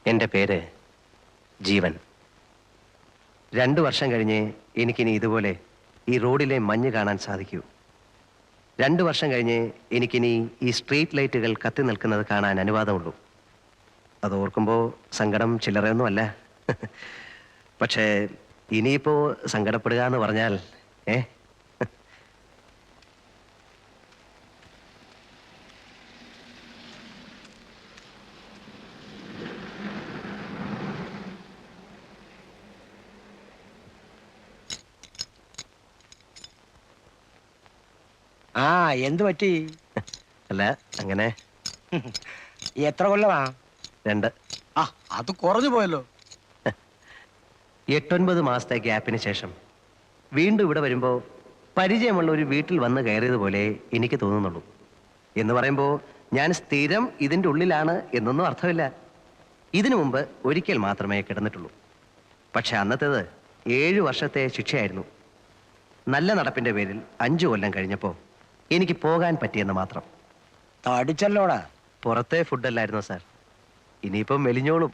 എൻ്റെ പേര് ജീവൻ. 2 വർഷം കഴിഞ്ഞ് എനിക്കിനി ഇതുപോലെ ഈ റോഡിലെ മഞ്ഞ് കാണാൻ സാധിക്കൂ. 2 വർഷം കഴിഞ്ഞ് എനിക്കിനി ഈ സ്ട്രീറ്റ് ലൈറ്റുകൾ കത്തി നിൽക്കുന്നത് കാണാൻ അനുവാദമുള്ളൂ. അത് ഓർക്കുമ്പോൾ സങ്കടം ചില്ലറയൊന്നുമല്ല. പക്ഷേ ഇനിയിപ്പോൾ സങ്കടപ്പെടുക എന്ന് പറഞ്ഞാൽ ആ എന്ത് പറ്റി? അല്ല അങ്ങനെ. എത്ര കൊല്ലമാ? 2. ആ അത് കുറഞ്ഞു പോയല്ലോ. 8-9 മാസത്തെ ഗ്യാപ്പിന് ശേഷം വീണ്ടും ഇവിടെ വരുമ്പോൾ പരിചയമുള്ള ഒരു വീട്ടിൽ വന്ന് കയറിയതുപോലെ എനിക്ക് തോന്നുന്നുള്ളൂ. എന്ന് പറയുമ്പോൾ ഞാൻ സ്ഥിരം ഇതിൻ്റെ ഉള്ളിലാണ് എന്നൊന്നും അർത്ഥമില്ല. ഇതിനു മുമ്പ് ഒരിക്കൽ മാത്രമേ കിടന്നിട്ടുള്ളൂ. പക്ഷെ അന്നത്തേത് 7 വർഷത്തെ ശിക്ഷയായിരുന്നു. നല്ല നടപ്പിൻ്റെ പേരിൽ 5 കൊല്ലം കഴിഞ്ഞപ്പോൾ എനിക്ക് പോകാൻ പറ്റിയെന്ന് മാത്രം. തടിച്ചല്ലോടാ. പുറത്തെ ഫുഡല്ലായിരുന്നു സാർ. ഇനിയിപ്പം മെലിഞ്ഞോളും.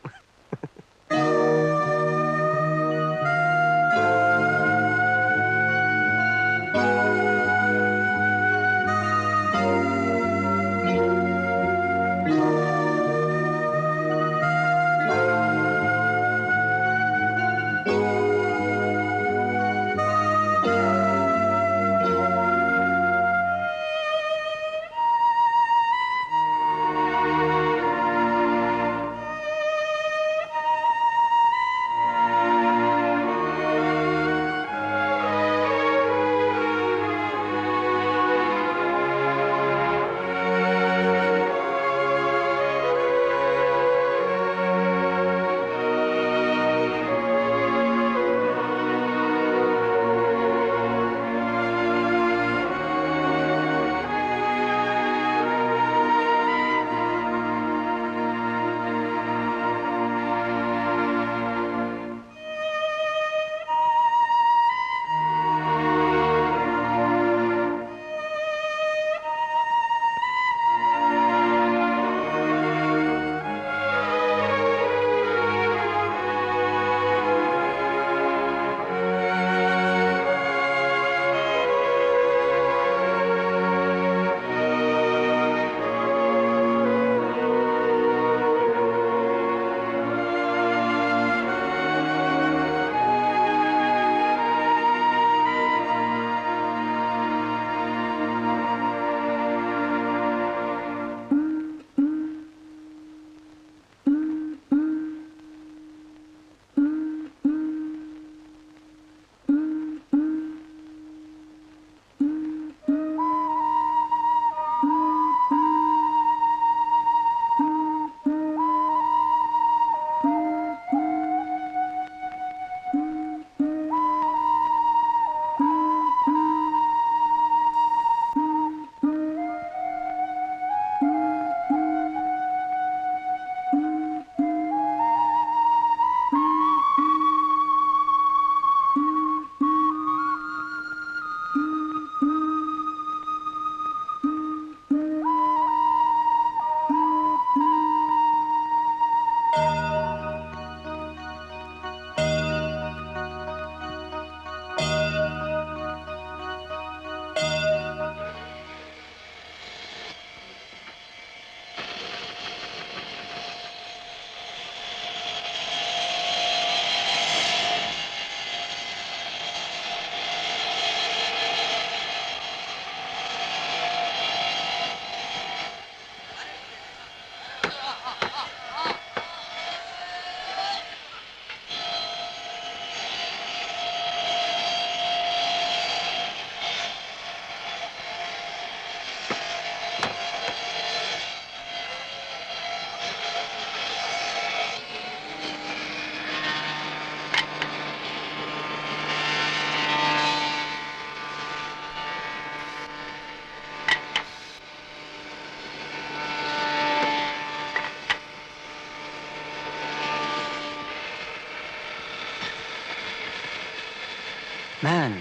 Man,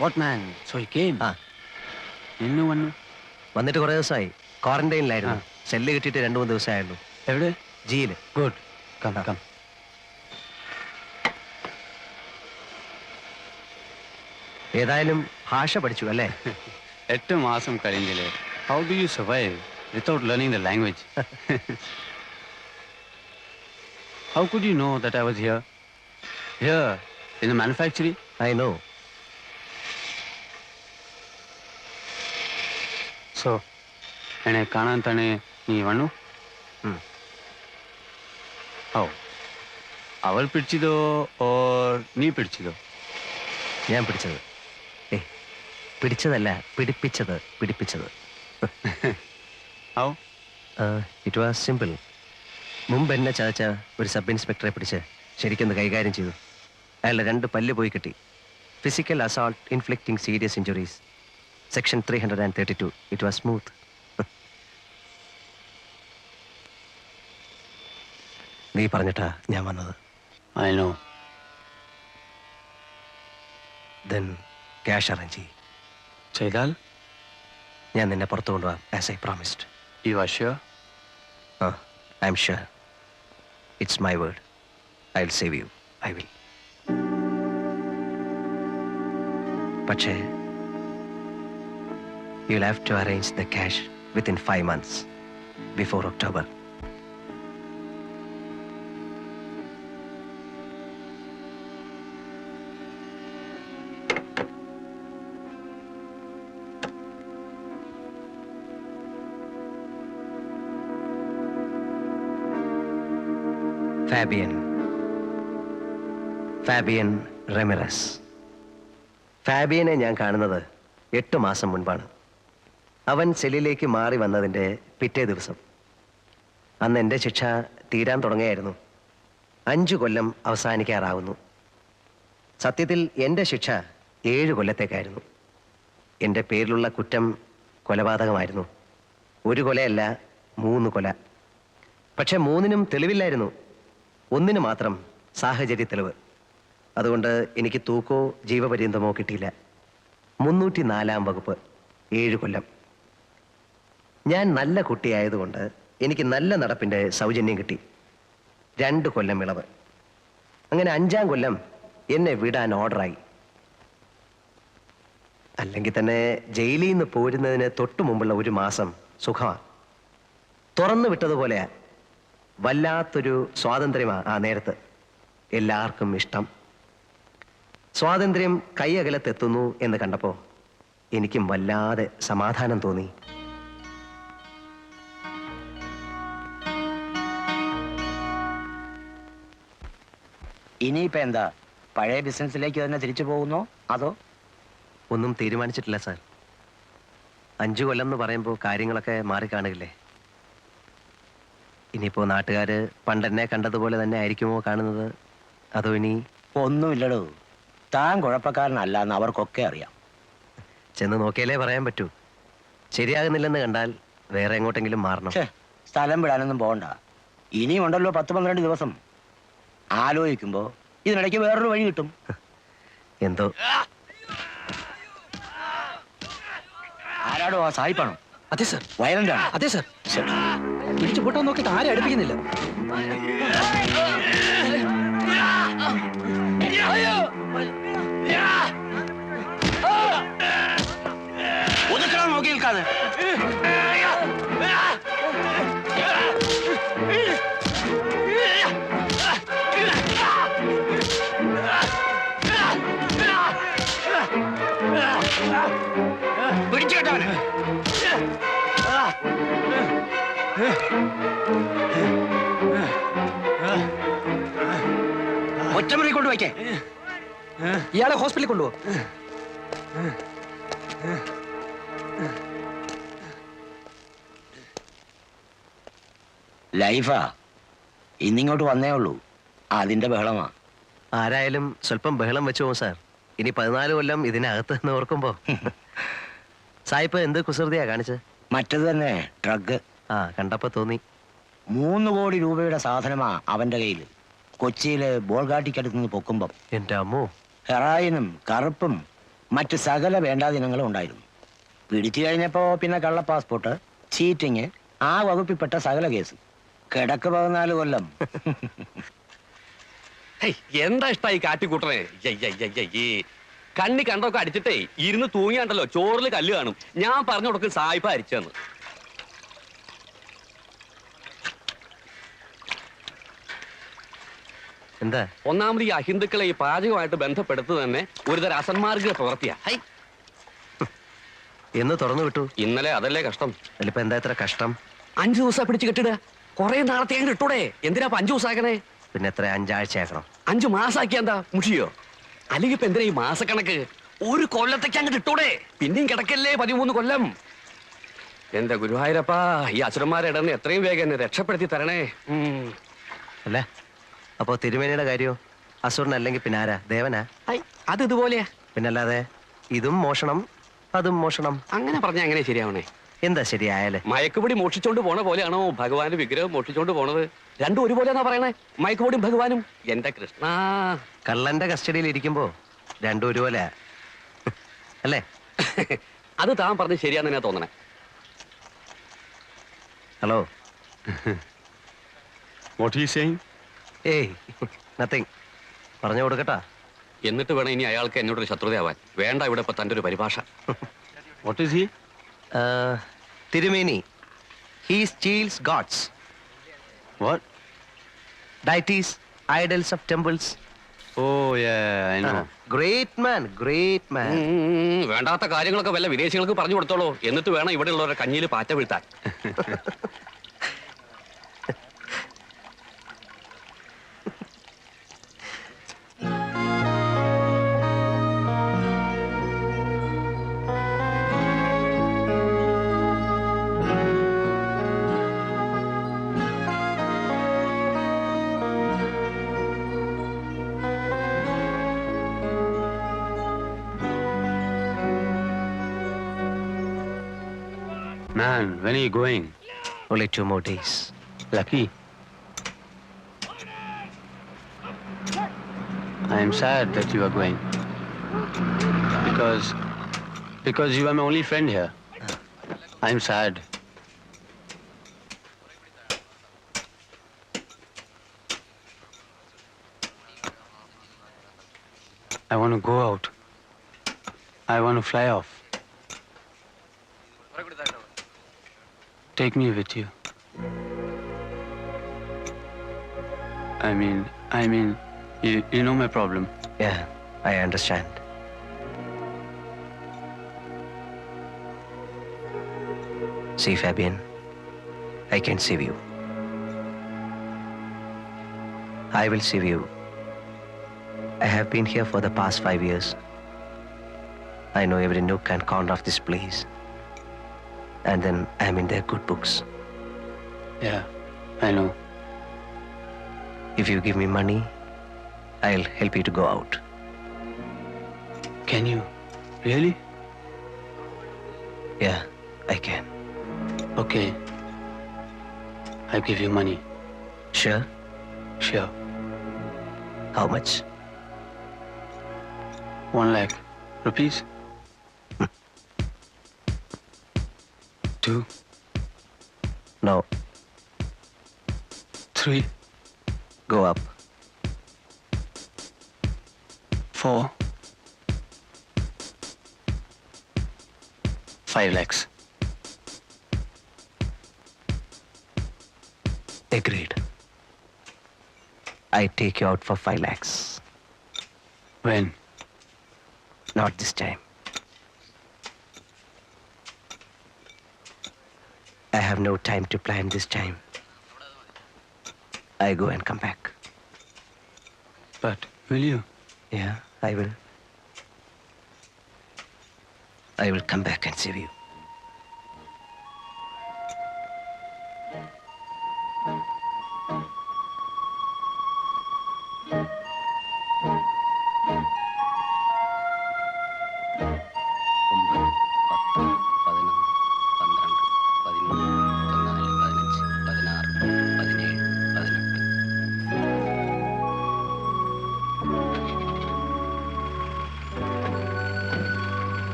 what man? So he came. ഇന്നു വന്നു. വന്നിട്ട് കുറേ ദിവസമായി. ക്വാറന്റൈനിലായിരുന്നു. സെല്ല് കിട്ടിയിട്ട് 2-3 ദിവസമായുള്ളൂ. എവിടെ? ജിയിൽ. ഗുഡ്. Come, come. ഏതായാലും ഭാഷ പഠിച്ചു അല്ലേ? 8 മാസം കഴിഞ്ഞില്ലേ. How do you survive without learning the language? How could you know that I was here? Here, in the manufactory? I know. So, എന്നെ കാണാൻ തന്നെ നീ വന്നു? ഓ, അവൾ പിടിച്ചതോ ഓർ നീ പിടിച്ചതോ? ഞാൻ പിടിച്ചത്. പിടിച്ചതല്ല, പിടിപ്പിച്ചത്. How? It was simple. മുമ്പ് എന്നെ ചതച്ച ഒരു സബ് ഇൻസ്പെക്ടറെ പിടിച്ച് ശരിക്കൊന്ന് കൈകാര്യം ചെയ്തു. അയാളുടെ 2 പല്ല് പോയി കിട്ടി. Physical assault inflicting serious injuries, section 332. It was smooth. നീ പറഞ്ഞിട്ടാ ഞാൻ വന്നത്. I know. Then cash arrange ചെയ്യും. ചെയ്താൽ? ഞാൻ നിന്നെ പുറത്തു കൊണ്ടുപോകാം, as I promised. You are sure? I am sure. It's my word. I will save you. I will. പക്ഷേ you will have to arrange the cash within 5 months before October. Fabian Ramirez. ഫാബിയനെ ഞാൻ കാണുന്നത് 8 മാസം മുൻപാണ്. അവൻ സെല്ലിലേക്ക് മാറി വന്നതിൻ്റെ പിറ്റേ ദിവസം. അന്ന് എൻ്റെ ശിക്ഷ തീരാൻ തുടങ്ങിയായിരുന്നു. 5 കൊല്ലം അവസാനിക്കാറാവുന്നു. സത്യത്തിൽ എൻ്റെ ശിക്ഷ 7 കൊല്ലത്തേക്കായിരുന്നു. എൻ്റെ പേരിലുള്ള കുറ്റം കൊലപാതകമായിരുന്നു. 1 കൊലയല്ല, 3 കൊല. പക്ഷെ 3നും തെളിവില്ലായിരുന്നു. 1 മാത്രം സാഹചര്യ തെളിവ്. അതുകൊണ്ട് എനിക്ക് തൂക്കോ ജീവപര്യന്തമോ കിട്ടിയില്ല. 304-ാം വകുപ്പ്, 7 കൊല്ലം. ഞാൻ നല്ല കുട്ടിയായതുകൊണ്ട് എനിക്ക് നല്ല നടപ്പിൻ്റെ സൗജന്യം കിട്ടി. 2 കൊല്ലം ഇളവ്. അങ്ങനെ 5-ാം കൊല്ലം എന്നെ വിടാൻ ഓർഡറായി. അല്ലെങ്കിൽ തന്നെ ജയിലിൽ നിന്ന് പോരുന്നതിന് തൊട്ടു മുമ്പുള്ള 1 മാസം സുഖമാണ്. തുറന്നു വിട്ടതുപോലെയാ. വല്ലാത്തൊരു സ്വാതന്ത്ര്യമാണ് ആ നേരത്ത്. എല്ലാവർക്കും ഇഷ്ടം. സ്വാതന്ത്ര്യം കൈയകലത്തെത്തുന്നു എന്ന് കണ്ടപ്പോൾ എനിക്കും വല്ലാതെ സമാധാനം തോന്നി. ഇനിയിപ്പോ എന്താ, പഴയ ബിസിനസ്സിലേക്ക് തന്നെ തിരിച്ചു പോകുന്നോ അതോ? ഒന്നും തീരുമാനിച്ചിട്ടില്ല സാർ. 5 കൊല്ലം എന്ന് പറയുമ്പോൾ കാര്യങ്ങളൊക്കെ മാറിക്കാണുകയില്ലേ. ഇനിയിപ്പോ നാട്ടുകാര് പണ്ടെന്നെ കണ്ടതുപോലെ തന്നെ ആയിരിക്കുമോ കാണുന്നത്, അതോ ഇനി? ഒന്നുമില്ലടോ, താൻ കുഴപ്പക്കാരനല്ല എന്ന് അവർക്കൊക്കെ അറിയാം. ചെന്ന് നോക്കിയാലേ പറയാൻ പറ്റൂ. ശരിയാകുന്നില്ലെന്ന് കണ്ടാൽ വേറെ എങ്ങോട്ടെങ്കിലും മാറണം. സ്ഥലം വിടാനൊന്നും പോകണ്ട. ഇനിയും ഉണ്ടല്ലോ 10-12 ദിവസം. ആലോചിക്കുമ്പോ ഇതിനിടയ്ക്ക് വേറൊരു വഴി കിട്ടും. എന്തോ. ആരാടോ? ആ സായിപ്പാണോ? അതെ സർ. വയലന്റ് ആണ്? അതെ സർ. പിടിച്ചു പൊട്ടാൻ നോക്കിയിട്ട് ആരും അടുപ്പിക്കുന്നില്ല. ഒതുക്കണം, നോക്കി നിൽക്കാതെ. പിടിച്ചു കേട്ടവന്. ഒറ്റമുറി കൊണ്ട് വയ്ക്കേ. ഇയാളെ ഹോസ്പിറ്റലിൽ കൊണ്ടുപോ. ലൈഫാ ഇന്നിങ്ങോട്ട് വന്നേ ഉള്ളൂ, അതിന്റെ ബഹളമാ. ആരായാലും സ്വല്പം ബഹളം വെച്ചു പോകും സാർ. ഇനി 14 കൊല്ലം ഇതിനകത്ത് നിന്ന് ഓർക്കുമ്പോ. സായിപ്പ് എന്ത് കുസൃതിയാ കാണിച്ചത്? മറ്റത് തന്നെ, ഡ്രഗ്. കണ്ടപ്പോ തോന്നി. 3 കോടി രൂപയുടെ സാധനമാ അവന്റെ കയ്യിൽ. കൊച്ചിയില് ബോൾഗാട്ടിക്കടുത്ത് നിന്ന് പൊക്കുമ്പം എന്റെ അമ്മോ. ഹെറായിനും കറുപ്പും മറ്റ് സകല വേണ്ടാദിനങ്ങളും ഉണ്ടായിരുന്നു. പിടിച്ചു കഴിഞ്ഞപ്പോ പിന്നെ കള്ള പാസ്പോർട്ട്, ചീറ്റിങ്, ആ വകുപ്പിൽപ്പെട്ട സകല കേസ്. കിടക്ക് 14 കൊല്ലം. ഹേയ്, എന്താ ഇഷ്ടായി കാട്ടിക്കൂട്ടണേ? കണ്ണി കണ്ടൊക്കെ അടിച്ചിട്ടേ ഇരുന്ന് തൂങ്ങിയാണ്ടല്ലോ ചോറിൽ കല്ല് കാണും. ഞാൻ പറഞ്ഞു കൊടുക്കും സായിപ്പ അരിച്ചെന്ന്. എന്താ? ഒന്നാമത് ഈ അഹിന്ദുക്കളെ ഈ പാചകമായിട്ട് ബന്ധപ്പെടുത്തു തന്നെ ഒരുതരം അസന്മാർഗ പ്രവൃത്തിയാ. ഹൈ, എന്ന് തുറന്നു വിട്ടു. ഇന്നലെ അതല്ലേ കഷ്ടം. അതിലിപ്പോ എന്താ ഇത്ര കഷ്ടം? 5 ദിവസം പിടിച്ച് കെട്ടിടുക. കുറെ നാളത്തെ അങ്ങ് ഇട്ടൂടെ? എന്തിനാ 5 ദിവസം ആക്കണേ? പിന്നെ എത്ര 5 ആഴ്ച ആക്കണം? 5 മാസാക്കിയ എന്താ മുഷിയോ? അല്ലെങ്കിൽ ഇപ്പൊ എന്തിനാ ഈ മാസക്കണക്ക്? 1 കൊല്ലത്തേക്ക് അങ്ങോട്ട് ഇട്ടൂടെ? പിന്നെയും കിടക്കല്ലേ 13 കൊല്ലം. എന്റെ ഗുരുവായൂരപ്പാ, ഈ അസുരന്മാരെ ഇടന്ന് എത്രയും വേഗം എന്നെ രക്ഷപ്പെടുത്തി തരണേ. അല്ലേ? അപ്പോ തിരുമേനിയുടെ കാര്യോ? അസുരൻ അല്ലെങ്കിൽ പിന്നെ ആരാ? ദേവനാ? അത് ഇതുപോലെയാ. പിന്നല്ലാതെ ഇതും മോഷണം അതും മോഷണം. അങ്ങനെ പറഞ്ഞാ എങ്ങനെ ശരിയാവണേ? എന്താ ശരിയായാലേ? മയക്കുപൊടി മോഷിച്ചോണ്ട് പോണ പോലെയാണോ ഭഗവാന്റെ വിഗ്രഹം മോഷിച്ചോണ്ട് പോണത്? രണ്ടും ഒരുപോലെയാണോ പറയണേ? മയക്കുപൊടിയും ഭഗവാനും. എന്റെ കൃഷ്ണ, കള്ളന്റെ കസ്റ്റഡിയിൽ ഇരിക്കുമ്പോ രണ്ടും ഒരുപോലെ അല്ലേ? അത് താൻ പറഞ്ഞ് ശരിയാന്ന് ഞാൻ തോന്നണേ. Hello. What are you saying? ഏയ്, നത്തിങ്. പറഞ്ഞു കൊടുക്കട്ടാ. എന്നിട്ട് വേണം ഇനി അയാൾക്ക് എന്നോടൊരു ശത്രുതയാവാൻ. വേണ്ട ഇവിടെ ഇപ്പൊ തന്റെ ഒരു പരിഭാഷ. What is he? തിരുമേനി, he steals gods. What? Deities, idols of temples. Oh, yeah, I know. Great man, great man. വേണ്ടാത്ത കാര്യങ്ങളൊക്കെ വല്ല വിദേശികൾക്ക് പറഞ്ഞു കൊടുത്തോളൂ. എന്നിട്ട് വേണം ഇവിടെ ഉള്ളവരുടെ കഞ്ഞിയിൽ പാറ്റ വീഴ്ത്താൻ. Man, when are you going? Only 2 more days. Lucky. I am sad that you are going. Because you are my only friend here. I am sad. I want to go out. I want to fly off. Take me with you. I mean, you know my problem. Yeah, I understand. See, Fabian, I can save you. I will save you. I have been here for the past 5 years. I know every nook and corner of this place. And then I'm in their good books. Yeah, I know. If you give me money, I'll help you to go out. Can you? Really? Yeah, I can. Okay. I'll give you money. Sure? Sure. How much? 1 lakh rupees. 2, No, 3, go up. 4, 5 lakhs. Agreed. I take you out for 5 lakhs. When? Not this time. I have no time to plan this time. I go and come back. But will you? Yeah, I will. I will come back and save you.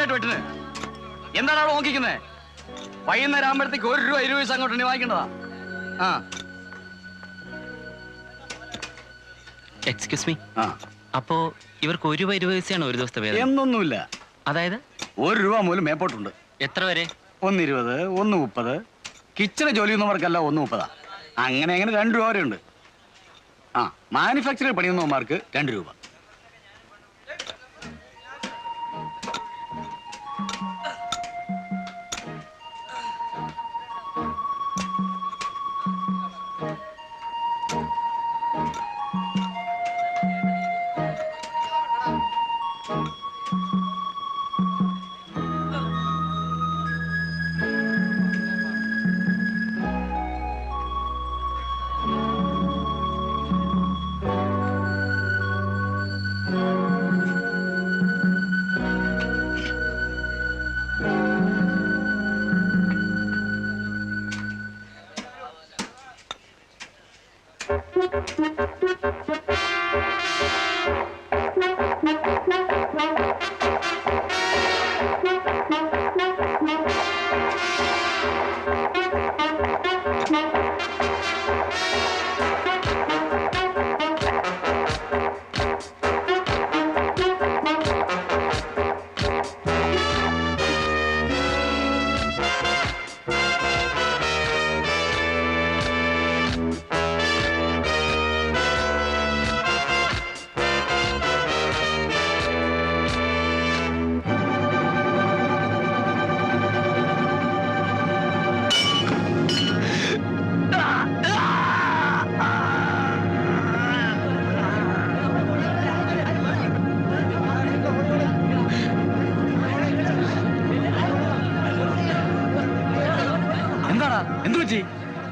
മര്യാദയായിട്ട് വെട്ടിന്. എന്താണ് അവിടെ നോക്കിക്കുന്നേ? വൈകുന്നേരം ആകുമ്പോഴത്തേക്ക് 1 രൂപ 20 പൈസ അങ്ങോട്ട് വാങ്ങിക്കേണ്ടതാ. ആ excuse me, ആ അപ്പോ ഇവർക്ക് 1 രൂപ 20 പൈസയാണ് ഒരു ദിവസത്തെ വേതനം? എന്നൊന്നുമില്ല. അതായത് 1 രൂപ മൂലം മേപ്പോട്ടുണ്ട്. എത്ര വരെ? 1.20, 1.30. കിച്ചണ് ജോലി ചെയ്യുന്നവർക്കല്ല 1.30. അങ്ങനെ 2 രൂപ വരെ ഉണ്ട്. ആ മാനുഫാക്ചറിംഗ് പണിയുന്നവന്മാർക്ക് 2 രൂപ.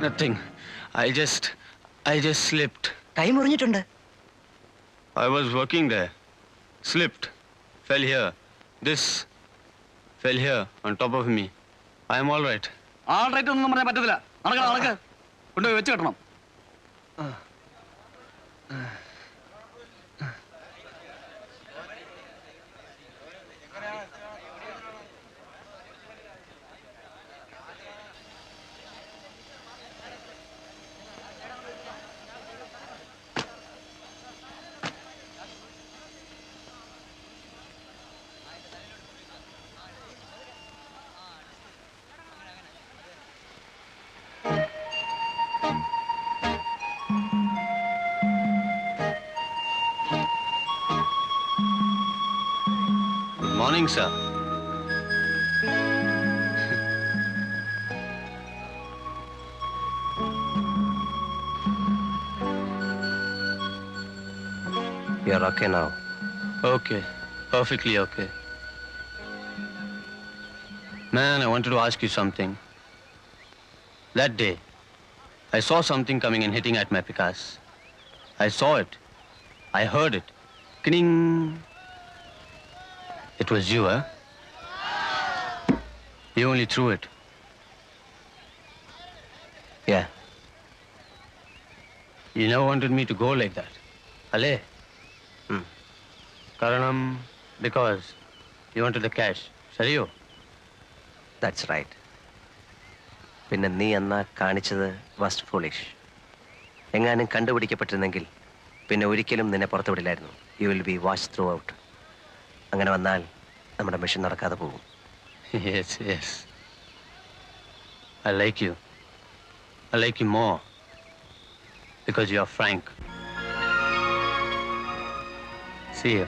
Nothing. I just slipped. കൈ മുറിഞ്ഞിട്ടുണ്ട്. I was working there. Slipped. Fell here. This fell here on top of me. I am all right. All right ഒന്നും പറയാൻ പറ്റത്തില്ല. നടക്ക് കൊണ്ടുപോയി വെച്ച് കെട്ടണം. Good morning, sir. You're okay now. Okay. Perfectly okay. Man, I wanted to ask you something. That day, I saw something coming and hitting at my Picasso. I saw it. I heard it. Kning. It was you, huh? You only threw it. Yeah. You never wanted me to go like that. Ale? Karanam, because you wanted the cash. Sariyo? That's right. പിന്നെ നീ എന്നാ കാണിച്ചത് was foolish. എങ്ങാനും കണ്ടുപിടിക്കപ്പെട്ടിരുന്നെങ്കിൽ പിന്നെ ഒരിക്കലും നിന്നെ പുറത്തു വിടില്ലായിരുന്നു. You will be watch throughout. അങ്ങനെ വന്നാൽ നമ്മുടെ മിഷൻ നടക്കാതെ പോകും. Yes, yes. I like you. I like you more. Because you are frank. See you.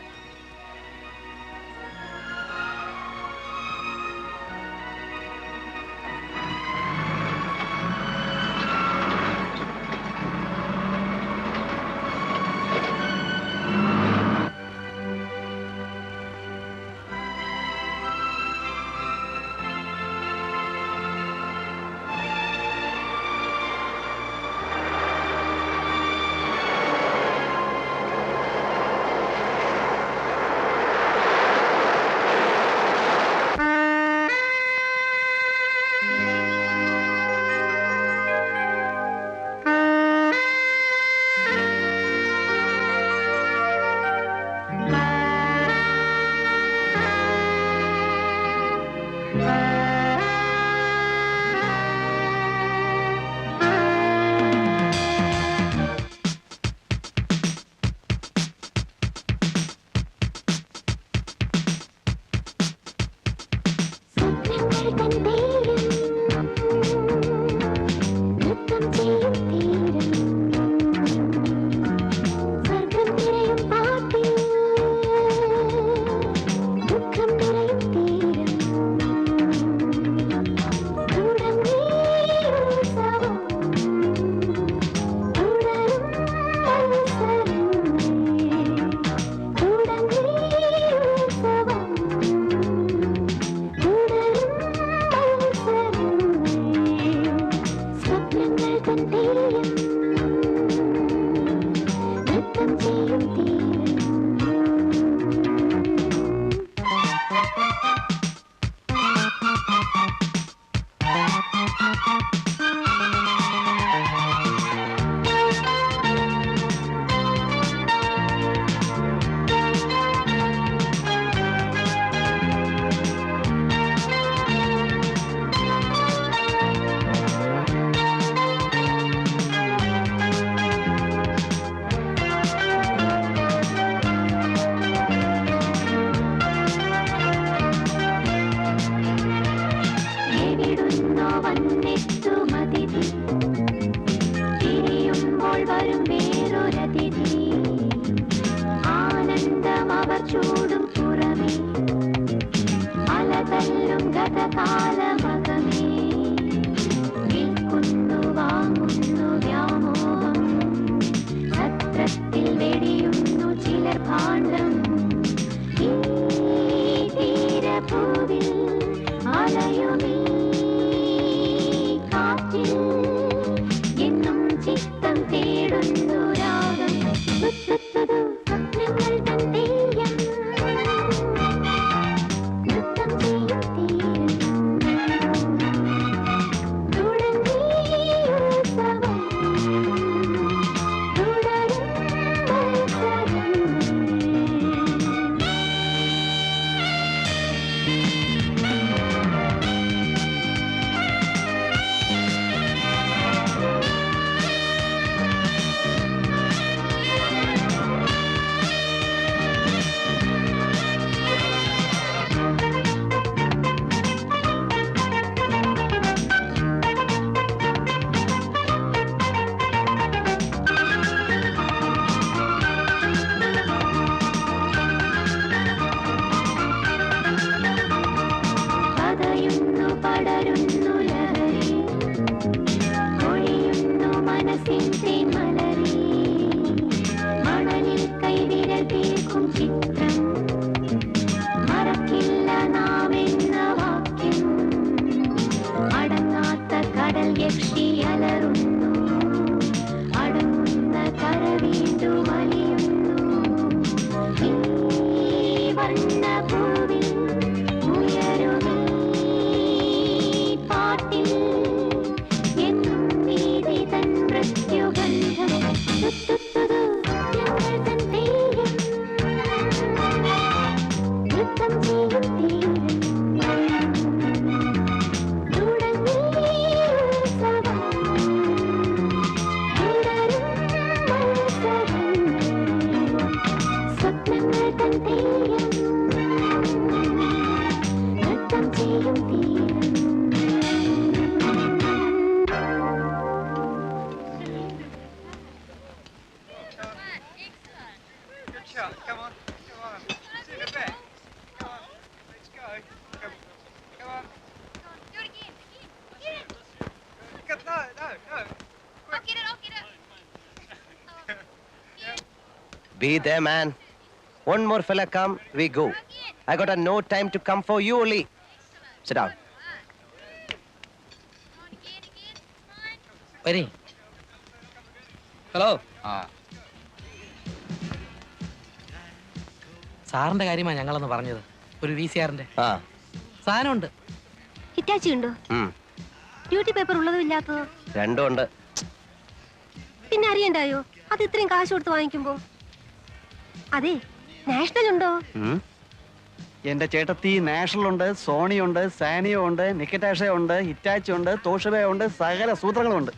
Be there, man. One more fella come, we go. I got no time to come for you only. Sit down. വരി. Hello സാറിന്റെ കാര്യമാണ് ഞങ്ങളൊന്ന് പറഞ്ഞത്. ഒരു VCRന്റെ ആ സാധനമുണ്ട്. Hitachi ഉണ്ടോ? Duty paper ഉള്ളതും ഇല്ലാത്തതോ? രണ്ടും ഉണ്ട്. പിന്നെ അറിയണ്ടായോ അത് ഇത്രയും കാശ് കൊടുത്ത് വാങ്ങിക്കുമ്പോ? അതെ, നാഷണൽ ഉണ്ടോ? എന്റെ ചേട്ടത്തി നാഷണൽ ഉണ്ട്, സോണി ഉണ്ട്, സാനിയോ ഉണ്ട്, നിക്കറ്റാഷ ഉണ്ട്, ഹിറ്റാച്ചി ഉണ്ട്, തോഷബ ഉണ്ട്, സകല സൂത്രങ്ങളും ഉണ്ട്.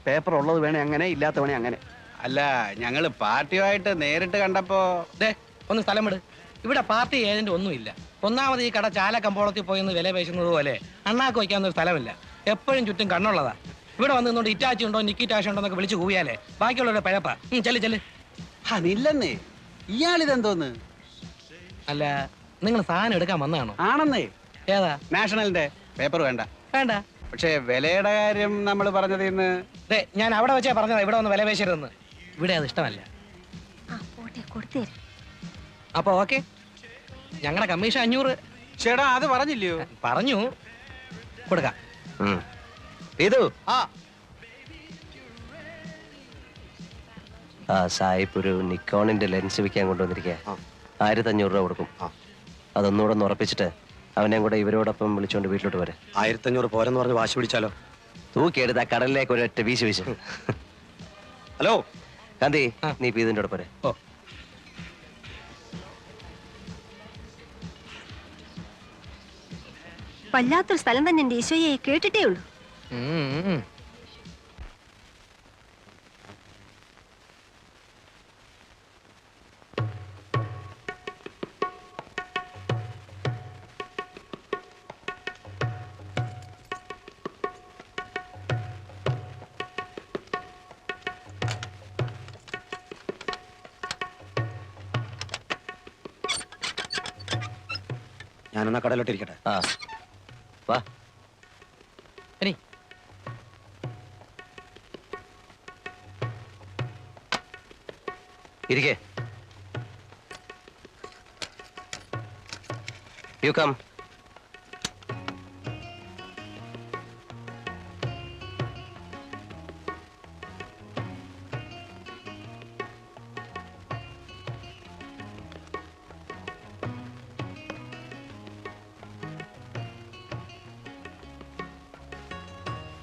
പേപ്പർ ഉള്ളത് വേണേ അങ്ങനെ, ഇല്ലാത്ത വേണേ അങ്ങനെ. അല്ല, ഞങ്ങള് പാർട്ടിയുമായിട്ട് നേരിട്ട് കണ്ടപ്പോ ദേ ഒന്ന് സ്ഥലം വിട്. ഇവിടെ പാർട്ടി ഏജന്റ് ഒന്നുമില്ല. ഒന്നാമത് ഈ കട ചാല കമ്പോളത്തിൽ പോയി ഒന്ന് വില പേശുന്നത് പോലെ അണ്ണാക്ക് വയ്ക്കാവുന്ന ഒരു സ്ഥലമില്ല. എപ്പോഴും ചുറ്റും കണ്ണുള്ളതാ. ഇവിടെ വന്ന് നിന്നോണ്ട് ഇറ്റാച്ചി ഉണ്ടോ നിക്കിറ്റാഷ ഉണ്ടോ എന്നൊക്കെ വിളിച്ച് കൂവിയാലേ ബാക്കിയുള്ളവരുടെ പഴപ്പാ. ചെല്ല് ചെല്ല്. അതില്ലെന്നേ. ഇയാളിതെന്തോന്ന്? അല്ല, നിങ്ങൾ സാധനം എടുക്കാൻ വന്നതാണോ? ആണെന്നേ. ഏതാ? നാഷണലിന്റെ പേപ്പർ വേണ്ട. വേണ്ട. പക്ഷേ വിലയുടെ കാര്യം നമ്മൾ പറഞ്ഞത് ഇന്ന്. ദേ ഞാൻ അവിടെ വെച്ചാ പറഞ്ഞതാ ഇവിടെ ഒന്ന് വില പേശരുതെന്ന്. ഇവിടെ അത് ഇഷ്ടമല്ല. ആ പോട്ടെ, കൊടുത്തേരും. അപ്പൊ ഓക്കെ, ഞങ്ങളുടെ കമ്മീഷൻ 500. ചേട്ടാ അത് പറഞ്ഞില്ലയോ? പറഞ്ഞു, കൊടുക്കാം. ഇതു ആ ആ സായിപ്പ് ഒരു നിക്കോണിന്റെ ലെൻസ് വിൽക്കാൻ കൊണ്ടുവന്നിരിക്കുക. 1500 രൂപ കൊടുക്കും. അതൊന്നുകൂടെ ഒന്ന് ഉറപ്പിച്ചിട്ട് അവനെ കൂടെ ഇവരോടൊപ്പം വിളിച്ചോണ്ട് വീട്ടിലോട്ട് വരെ. 1500 പോരെന്ന് പറഞ്ഞ് വാശി പിടിച്ചാലോ? തൂക്കിയെടുത്ത് ആ കടലിലേക്ക് ഒരൊറ്റ വീശ് വീശ്. ഹലോ കാന്തി, നീ ഇപ്പൊ ഇതിന്റെ കൂടെ പോരെ. ഓ, വല്ലാത്തൊരു സ്ഥലം തന്നെ എന്റെ ഈശോയെ, കേട്ടിട്ടേ ഉള്ളൂ. ഞാനെന്നാ കടയിലോട്ടിരിക്കട്ടെ. ആ വാ. ഇനി ഇരിക്കേ. You come.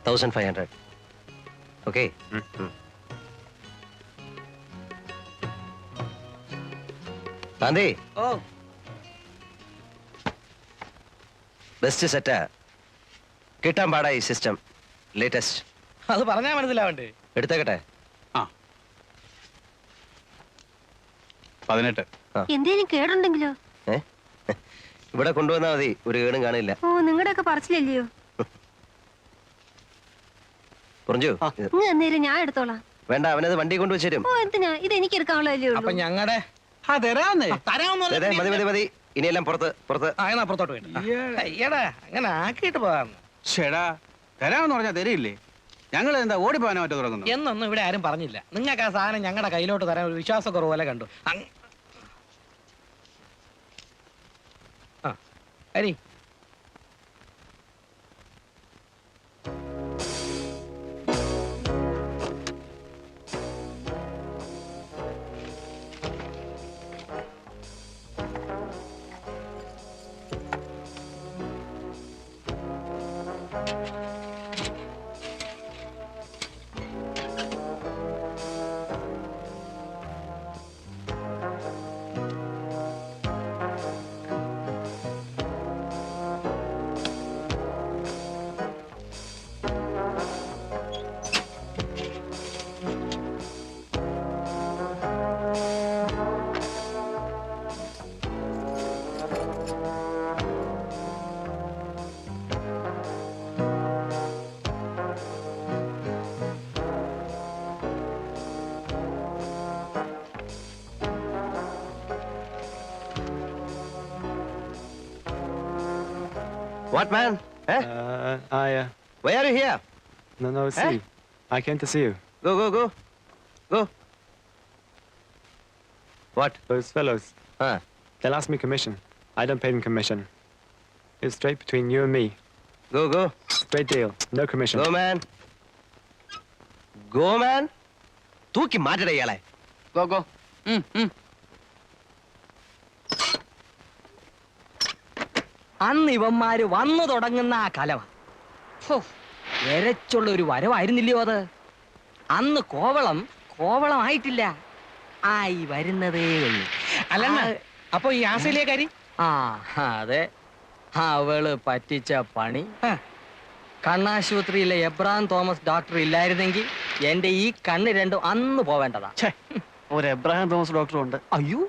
$1,500. Okay. ഗാന്ധി, ഓ ബെസ്റ്റ് സെറ്റാ. കിട്ടാൻ പാടാ ഈ സിസ്റ്റം. ലേറ്റസ്റ്റ്. അത് പറഞ്ഞാ മനസ്സിലാവണ്ടേ? എടുത്തേക്കട്ടെ. ആ 18. എന്തേലും കേടുണ്ടെങ്കിലോ? ഇവിടെ കൊണ്ടുവന്നാ മതി, ഒരു കേടും കാണില്ല. ഓ, നിങ്ങളുടെ ഒക്കെ പറച്ചില്ലല്ലയോ? പുറഞ്ചു ഇങ്ങ് എന്നേലും ഞാൻ എടുത്തോളാം. വേണ്ട, അവനത് വണ്ടി കൊണ്ടുവച്ച് തരും. ഓ, എന്തിനാ? ഇത് എനിക്ക് എടുക്കാനുള്ളതല്ലേ അപ്പൊ ഉള്ളൂ. ഞങ്ങളുടെ തരാന്നേ. മതി മതി മതി, ഇനിയെല്ലാം പുറത്ത് പുറത്ത്. പുറത്തോട്ട് വേണ്ട. അയ്യടാ, അങ്ങനെ ആക്കിയിട്ട് പോകാം. ചേടാ തരാമെന്ന് പറഞ്ഞാൽ തരില്ലേ? ഞങ്ങൾ എന്താ ഓടിപ്പോകാനോ മറ്റോ തുടങ്ങുന്നു? എന്നൊന്നും ഇവിടെ ആരും പറഞ്ഞില്ല. നിങ്ങൾക്ക് ആ സാധനം ഞങ്ങളുടെ കയ്യിലോട്ട് തരാൻ ഒരു വിശ്വാസക്കുറവ് പോലെ കണ്ടു. Hari, What man? Eh? Why are you here? No, see. I came to see you. Go. Go. What? Those fellows, Huh? they'll ask me commission. I don't pay them commission. It's straight between you and me. Go. Straight deal. No commission. Go man. Go man. തൂക്കി മാറ്റട ഇയാളെ. Go. അന്ന് ഇവന്മാര് വന്നു തുടങ്ങുന്ന ആ കലവ എരച്ചുള്ള ഒരു വരവായിരുന്നില്ലയോ അത്? അന്ന് കോവളമായിട്ടില്ല, ആയി വരുന്നതേ ഉള്ളൂ. അല്ലെന്ന അപ്പൊ ഈ ആസയിലേക്കാരി ആ അതെ, അവള് പറ്റിച്ച പണി. കണ്ണാശുപത്രിയിലെ എബ്രാം തോമസ് ഡോക്ടർ ഇല്ലായിരുന്നെങ്കിൽ എന്റെ ഈ കണ്ണ് രണ്ടും അന്ന് പോവേണ്ടതാ. ഒരു എബ്രഹാം തോമസ് ഡോക്ടറും ഉണ്ട്. അയ്യോ,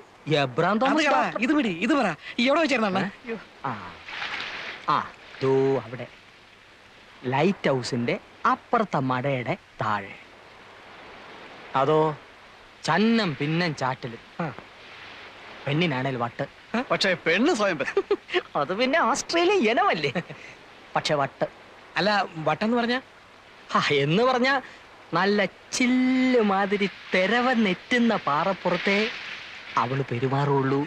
എബ്രാം അത് തോമസ് കളാ, ഡോക്ടർ. ഇത് പിടി, ഇത് പറ. ഈ എവിടെ വെച്ചിരുന്ന ആ ആ ദോ അവിടെ ലൈറ്റ് ഹൗസിന്റെ അപ്പുറത്തെ മടയുടെ താഴെ. അതോ ചന്നം പിന്നം ചാറ്റല്. പെണ്ണിനാണേൽ വട്ട്. പക്ഷേ പെണ്ണ് സ്വയം അത് പിന്നെ ഓസ്ട്രേലിയ ഇനമല്ലേ. പക്ഷെ വട്ട്. അല്ല, വട്ടെന്ന് പറഞ്ഞ എന്ന് പറഞ്ഞ നല്ല ചില്ല് മാതിരി തെരവ നെറ്റുന്ന പാറപ്പുറത്തെ അവള് പെരുമാറുള്ളൂ.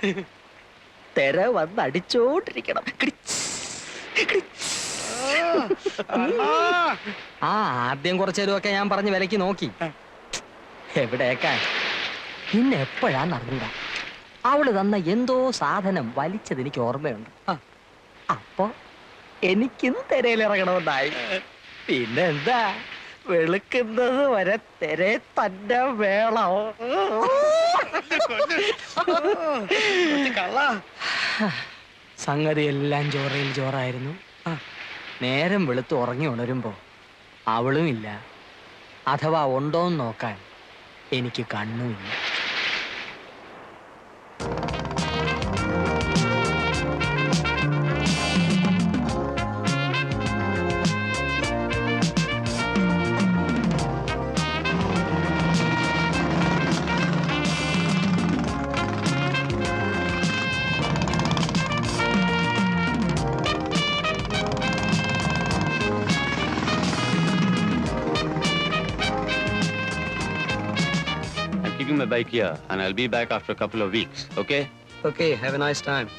തെര വന്ന് അടിച്ചോണ്ടിരിക്കണം. ആ ആദ്യം കുറച്ചേരുമൊക്കെ ഞാൻ പറഞ്ഞ് വിലക്ക് നോക്കി. എവിടേക്കാൻ പിന്നെ എപ്പോഴാന്ന് അറിഞ്ഞൂടാ അവള് തന്ന എന്തോ സാധനം വലിച്ചത് എനിക്ക് ഓർമ്മയുണ്ട്. അപ്പൊ എനിക്കും തിരയിലിറങ്ങണമെന്നായി. പിന്നെന്താ, വെളുക്കുന്നത് വരെ തെരെ തന്നെ വേണം. സംഗതി എല്ലാം ചോറയിൽ ചോറായിരുന്നു. നേരം വെളുത്ത് ഉറങ്ങി ഉണരുമ്പോ അവളും ഇല്ല, അഥവാ ഉണ്ടോന്ന് നോക്കാൻ എനിക്ക് കണ്ണുമില്ല. Keeping my bike here, and I'll be back after a couple of weeks, okay? Okay, have a nice time.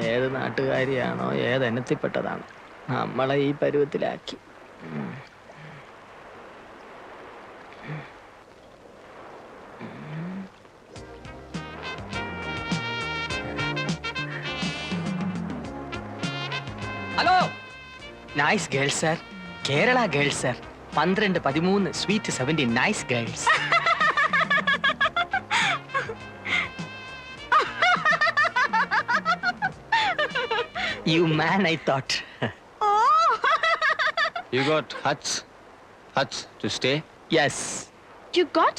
ഏത് നാട്ടുകാരിയാണോ ഏതെണ്ണത്തിൽപ്പെട്ടതാണ് നമ്മളെ ഈ പരുവത്തിലാക്കി. Hello, nice girls sir, Kerala girls sir. 12, 13 sweet 70 nice girls. You man, I thought. You got huts to stay? Yes. You got?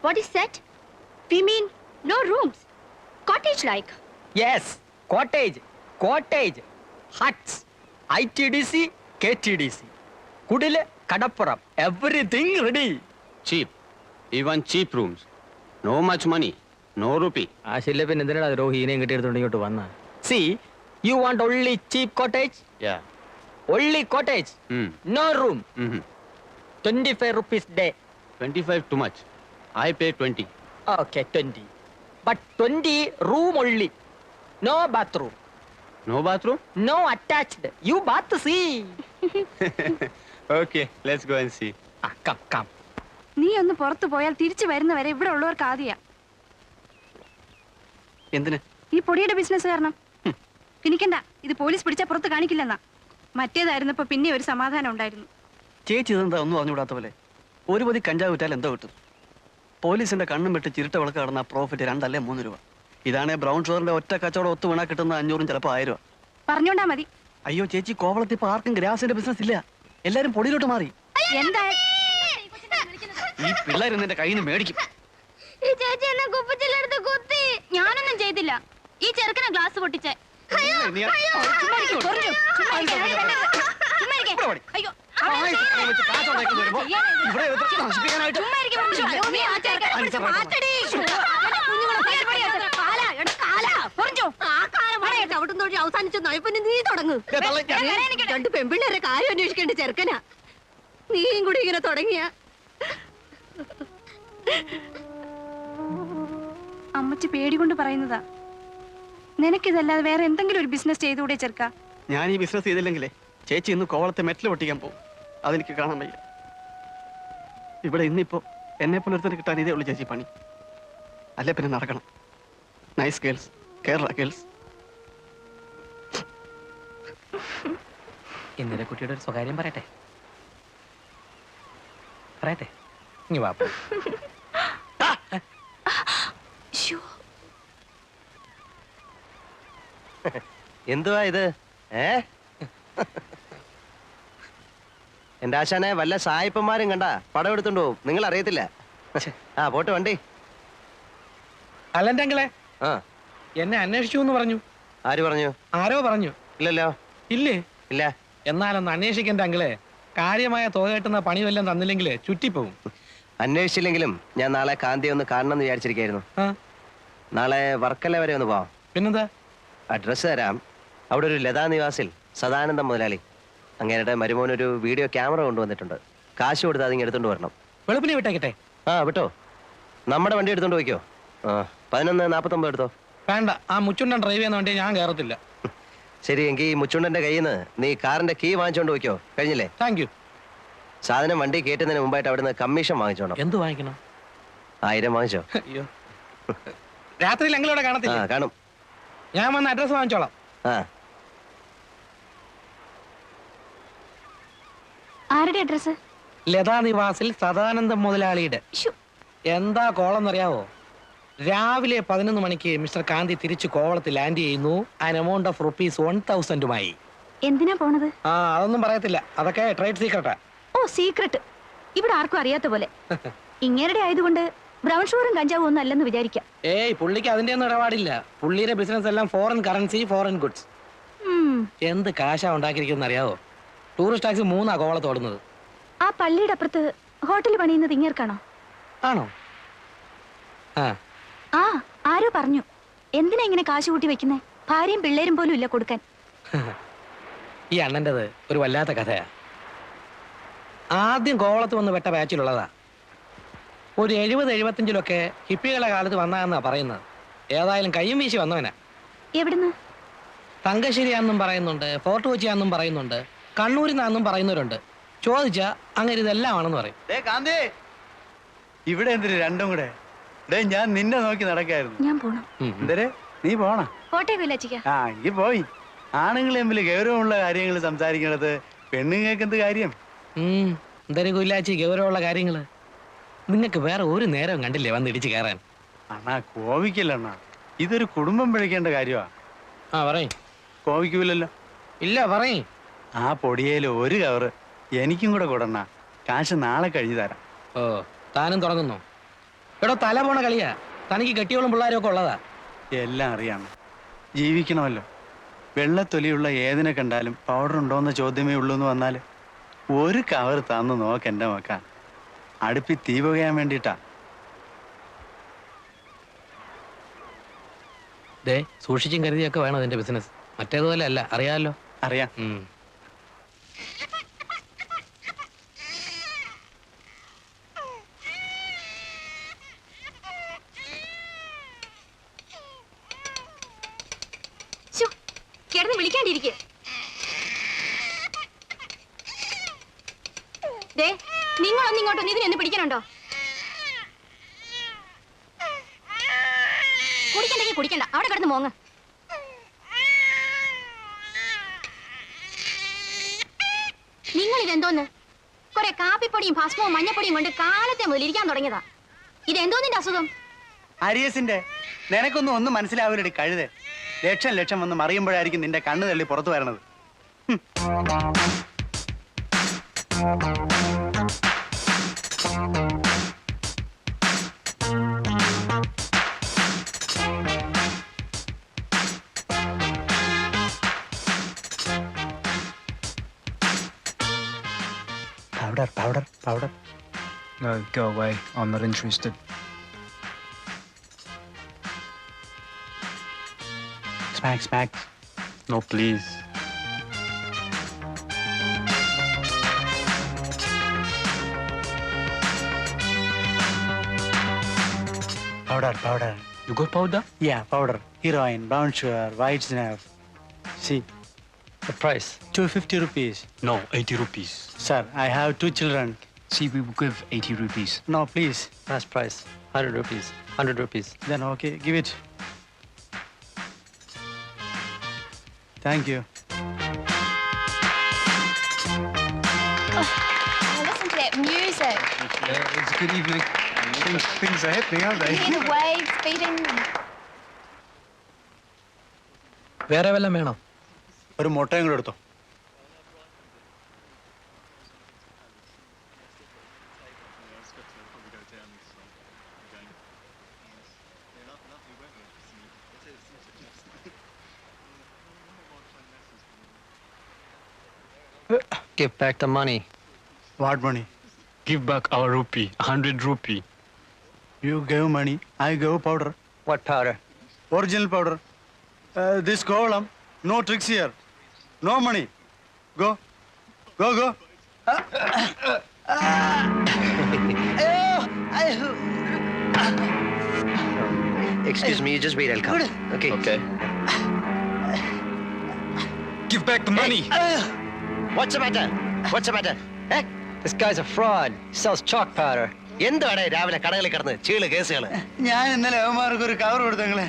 What is that? We mean no rooms. Cottage like. Yes. Cottage. Huts. ITDC, KTDC. Kudile, Kadappuram. Everything ready. Cheap. Even cheap rooms. No much money. No rupee. ആശില്ല പിന്നെ എന്തിനാ രോഹിനെയും കിട്ടിയെടുത്തോണ്ട് ഇങ്ങോട്ട് വന്ന? See, you want only cheap cottage? Yeah. Only cottage. No room. 25 rupees day. 25 too much. I pay 20. Okay, 20. But 20 room only. No bathroom. No bathroom? No attached. You bath see. Okay, let's go and see. Come. നീ ഒന്ന് പുറത്തു പോയാൽ തിരിച്ചു വരുന്നവരെ ഇവിടെ ഉള്ളവർക്ക് ആദ്യ. എന്തിന്? ഈ പൊടിയുടെ ബിസിനസ് കാരണം. എനിക്കണ്ട, ഇത് പോലീസ് പിടിച്ചാൽ പുറത്ത് കാണിക്കില്ലെന്നാ. മറ്റേതായിരുന്നപ്പോ പിന്നെ ഒരു സമാധാനം ഉണ്ടായിരുന്നു. ചേച്ചി ഇതെന്താ ഒന്നും അറിഞ്ഞുകൂടാത്ത പോലെ? ഒരു പൊതി കഞ്ചാവ് വിറ്റാൽ എന്തോ കിട്ടും? പോലീസിന്റെ കണ്ണും വെട്ട് ചിരുട്ട വിളക്ക് കടന്ന പ്രോഫിറ്റ് 2 അല്ലേ 3 രൂപ. ഇതാണേ ബ്രൗൺ ഷുഗറിന്റെ ഒറ്റ കച്ചവടം ഒത്തു വീണാ കിട്ടുന്ന 500 ചിലപ്പോൾ 1000 രൂപ. പറഞ്ഞോണ്ടാ മതി. അയ്യോ ചേച്ചി, കോവളത്തിൽ ഇപ്പൊ ആർക്കും ഗ്രാസിന്റെ ബിസിനസ് ഇല്ല. എല്ലാരും പൊടിയിലോട്ട് മാറി. എന്താ ഈ പിള്ളേർ എന്റെ കയ്യിൽ നിന്ന് മേടിക്കും. ഈ ചേച്ചി എന്നെ കുപ്പിച്ചില്ലെടുത്ത് കുത്തി. ഞാനൊന്നും ചെയ്തില്ല. ഈ ചെറുക്കനെ ഗ്ലാസ് പൊട്ടിച്ചേ. അവസാനിച്ചു നീ തുടങ്ങും. 2 പെൺപിള്ളേരെ കാര്യം അന്വേഷിക്കേണ്ട ചെറുക്കനാ. നീയും കൂടി ഇങ്ങനെ തുടങ്ങിയ. അമ്മച്ചി പേടികൊണ്ട് പറയുന്നതാ. നിനക്കിതല്ലാതെ വേറെ എന്തെങ്കിലും ഒരു ബിസിനസ് ചെയ്തുകൂടെ ചെറുക്ക? ഞാൻ ഈ ബിസിനസ് ചെയ്തില്ലെങ്കിലേ ചേച്ചി ഇന്ന് കോവളത്തെ മെറ്റൽ പൊട്ടിക്കാൻ പോകും. അതെനിക്ക് കാണാൻ വയ്യ. ഇവിടെ ഇന്നിപ്പോ എന്നെ പോലെ ഒരുത്തന്നെ കിട്ടാൻ ഇതേ ഉള്ളൂ ചേച്ചി പണി. അല്ലേ പിന്നെ നടക്കണം. Nice girls, Kerala girls. ഇന്നലെ കുട്ടിയുടെ ഒരു സ്വകാര്യം പറയട്ടെ പറയട്ടെ ഇനി വാ എന്തുവാ ഇത്? എന്റെ ആശാനെ വല്ല സായിപ്പന്മാരും കണ്ട പടം എടുത്തോണ്ട് പോവും. നിങ്ങൾ അറിയത്തില്ല. ആ പോട്ടെ വണ്ടി. അല്ലെന്റെ അങ്കിളെ ആ എന്നെ അന്വേഷിച്ചു എന്ന് പറഞ്ഞു. ആര് പറഞ്ഞു? ആരോ പറഞ്ഞു. ഇല്ലല്ലോ. ഇല്ലേ? ഇല്ല. എന്നാലൊന്ന് അന്വേഷിക്കണ്ട അങ്കിളെ. കാര്യമായ തുക കിട്ടുന്ന പണി വല്ലതും തന്നില്ലെങ്കിൽ ചുറ്റിപ്പോവും. അന്വേഷിച്ചില്ലെങ്കിലും ഞാൻ നാളെ കാന്തി ഒന്ന് കാണണം എന്ന് വിചാരിച്ചിരിക്കായിരുന്നു. നാളെ വർക്കല വരെ ഒന്ന് പോവാം. പിന്നെന്താ? അഡ്രസ്സ് തരാം. അവിടെ ഒരു ലതാ നിവാസിൽ സദാനന്ദം മുതലാളി അങ്ങേരുടെ മരുമോനൊരു വീഡിയോ ക്യാമറ കൊണ്ടുവന്നിട്ടുണ്ട്. കാശ് കൊടുത്ത് അതിങ്ങ് എടുത്തോണ്ട് വരണം. വെളുപ്പിനെ വിട്ടേക്കട്ടെ. ആ വിട്ടോ. നമ്മുടെ വണ്ടി എടുത്തോണ്ട് പോയിക്കോ. 11:49 എടുത്തോ. വേണ്ട, ആ മുച്ചുണ്ടൻ ഡ്രൈവ് ചെയ്യുന്ന വണ്ടി ഞാൻ കയറത്തില്ല. ശരി, എങ്കിൽ ഈ മുച്ചുണ്ടന്റെ കയ്യിൽ നിന്ന് നീ കാറിന്റെ കീ വാങ്ങിച്ചോണ്ട് പോയിക്കോ. കഴിഞ്ഞില്ലേ? Thank you. സാധനം വണ്ടി കയറ്റുന്നതിന് മുമ്പായിട്ട് അവിടുന്ന് കമ്മീഷൻ വാങ്ങിച്ചോണം. എന്ത് വാങ്ങിക്കണം? 1000 വാങ്ങിച്ചോ. അയ്യോ, രാത്രിയിൽ ഞങ്ങളിവിടെ കാണത്തില്ല. കാണും. ഞാൻ വന്ന് അഡ്രസ് വാങ്ങിച്ചോളാം. ആരുടെ അഡ്രസ്? ലതാ നിവാസിൽ സദാനന്ദം മുതലാളിയുടെ. എന്താ കോളെന്നറിയാവോ? രാവിലെ 11 മണിക്ക് മിസ്റ്റർ കാന്തി തിരിച്ചു കോവളത്തിൽ ലാൻഡ് ചെയ്യുന്നു. ആൻ എമൗണ്ട് ഓഫ് ₹1000 എന്തിനാ പോണത്? അതൊന്നും പറയത്തില്ല. അതൊക്കെ ട്രേഡ് സീക്രട്ടാ. ഓ, സീക്രട്ട്. ഇവിടെ ആർക്കും അറിയാത്ത പോലെ. ഇങ്ങേരുടെ ആയതുകൊണ്ട് ബ്രൗൺ ഷുഗറും കഞ്ചാവും ഒന്നും അല്ലെന്ന് വിചാരിക്കാം. ഏയ്, പുള്ളിക്ക് അതിന്റെ ഒന്നും ഇടപാടില്ല. പുള്ളിയുടെ ബിസിനസ് എല്ലാം ഫോറിൻ കറൻസി, ഫോറിൻ ഗുഡ്സ്. എന്ത് കാശാ ഉണ്ടാക്കിയിരിക്കുന്ന അറിയാവോ? Tourist taxi 3 കോവളത്തോടുന്നത്. ആ പള്ളിയുടെ അപ്പുറത്ത് ഹോട്ടൽ പണിയുന്നത് ഇങ്ങേർക്കാണോ? ആണോ? ആ, ആരോ പറഞ്ഞു. എന്തിനാ ഇങ്ങനെ കാശ് കൂട്ടി വെക്കുന്നേ? ഭാര്യയും പിള്ളേരും പോലും ഇല്ല കൊടുക്കാൻ. ഈ അണ്ണൻ്റെത് ഒരു വല്ലാത്ത കഥയാ. ആദ്യം കോവളത്ത് വന്ന് വെട്ട ബാച്ചിലുള്ളതാ. ഒരു 70-75 ഹിപ്പികളുടെ കാലത്ത് വന്നാന്നാ പറയുന്നത്. ഏതായാലും കയ്യും വീശി വന്നവനാ. എവിടുന്ന്? തങ്കശ്ശേരിയാന്നും പറയുന്നുണ്ട്, ഫോർട്ട് കൊച്ചിയാന്നും പറയുന്നുണ്ട്, കണ്ണൂരിൽ നിന്നാന്നും പറയുന്നവരുണ്ട്. ചോദിച്ചാ അങ്ങനെ ഇതെല്ലാം ആണെന്ന് പറയും. ഇവിടെ എന്തിനു രണ്ടും കൂടെ? ഞാൻ നിന്നെ നോക്കി നടക്കായിരുന്നു. ഞാൻ പോണം. എന്തരെ നീ പോണ? പോട്ടെ വില്ലാച്ചിക്ക. ആ, ഈ പോയി. ആണുങ്ങൾ തമ്മിൽ ഗൗരവമുള്ള കാര്യങ്ങൾ സംസാരിക്കണത് പെണ്ണുങ്ങൾക്ക് എന്ത് കാര്യം? എന്തൊരു കുല്ലാച്ചി ഗൗരവമുള്ള കാര്യങ്ങള്. നിങ്ങൾക്ക് വേറെ ഒരു നേരം കണ്ടില്ലേ വന്ന് ഇടിച്ച് കയറാൻ? അണ്ണാ കോപിക്കില്ല അണ്ണാ, ഇതൊരു കുടുംബം പിഴയ്ക്കേണ്ട കാര്യമാ. പറയും. കോപിക്കൂലല്ലോ? ഇല്ല, പറയും. ആ പൊടിയേല് ഒരു കവറ് എനിക്കും കൂടെ കൊടുണ്ണ. കാശ് നാളെ കഴിഞ്ഞു തരാം. ഓ, താനും തുടങ്ങുന്നു. എടോ, തല പോണ കളിയാ. തനിക്ക് കെട്ടിയോളും പിള്ളേരും ഒക്കെ ഉള്ളതാ. എല്ലാം അറിയാം. ജീവിക്കണമല്ലോ. വെള്ളത്തൊലിയുള്ള ഏതിനെ കണ്ടാലും പൗഡർ ഉണ്ടോയെന്ന ചോദ്യമേ ഉള്ളൂ എന്ന് വന്നാൽ ഒരു കവർ തന്നു നോക്കെൻ്റെ മക്ക. അടുപ്പി തീ പുകയാൻ വേണ്ടിയിട്ടാ. സൂക്ഷിച്ചും കരുതിയൊക്കെ വേണം അതിന്റെ ബിസിനസ്. മറ്റേതുപോലെ അല്ല, അറിയാമല്ലോ. അറിയാം. കിടന്ന് വിളിക്കാണ്ടിരിക്കെ. നിങ്ങളൊന്നും ഇങ്ങോട്ടൊന്നും ഇതിനൊന്ന് പിടിക്കണുണ്ടോ? കുടിക്കണ്ടെങ്കിൽ കുടിക്കണ്ട, അവിടെ കിടന്ന് മോങ്ങ്. നിങ്ങൾ ഇതെന്തോന്ന്? കുറെ കാപ്പിപ്പൊടിയും ഭസ്മവും മഞ്ഞപ്പൊടിയും കൊണ്ട് കാലത്തെ മുതൽ ഇരിക്കാൻ തുടങ്ങിയതാ. ഇതെന്തോന്നിന്റെ അസുഖം? അരിയസിന്റെ. നിനക്കൊന്നും ഒന്നും മനസ്സിലാവില്ലടി കഴുതേ. ലക്ഷം വന്ന് മറിയുമ്പോഴായിരിക്കും നിന്റെ കണ്ണ് തള്ളി പുറത്തു വരണത്. Powder. No, go away. I'm not interested. Smack. No, please. Powder. You got powder? Yeah, powder. Heroin, brown sugar, white snuff. See, The price? 250 rupees. No, 80 rupees. Sir, I have 2 children. See, we will give 80 rupees. No, please. Last price, 100 rupees. 100 rupees. Then okay, give it. Thank you. Listen to that music. It's good evening. Things are happening, aren't they? You hear the waves beating. വേറെ വല്ലതും വേണം? ഒരു മുട്ടയും കൂടെ എടുത്തോ. Give back the money. What money? Give back our rupee, 100 rupee. You gave money, I gave powder. What powder? Original powder. This column, no tricks here. No money. Go. Go, go. Excuse me, just wait, I'll come. Okay. Okay. Give back the money. What's the matter? What's the matter? Eh? This guy's a fraud. He sells chalk powder. എന്താണ് രാവിലെ കടകളിൽ കിടന്ന് ചീള് കേസുകള്? ഞാൻ ഇന്നലെ അവന്മാർക്ക് ഒരു cover കൊടുത്തങ്ങളെ,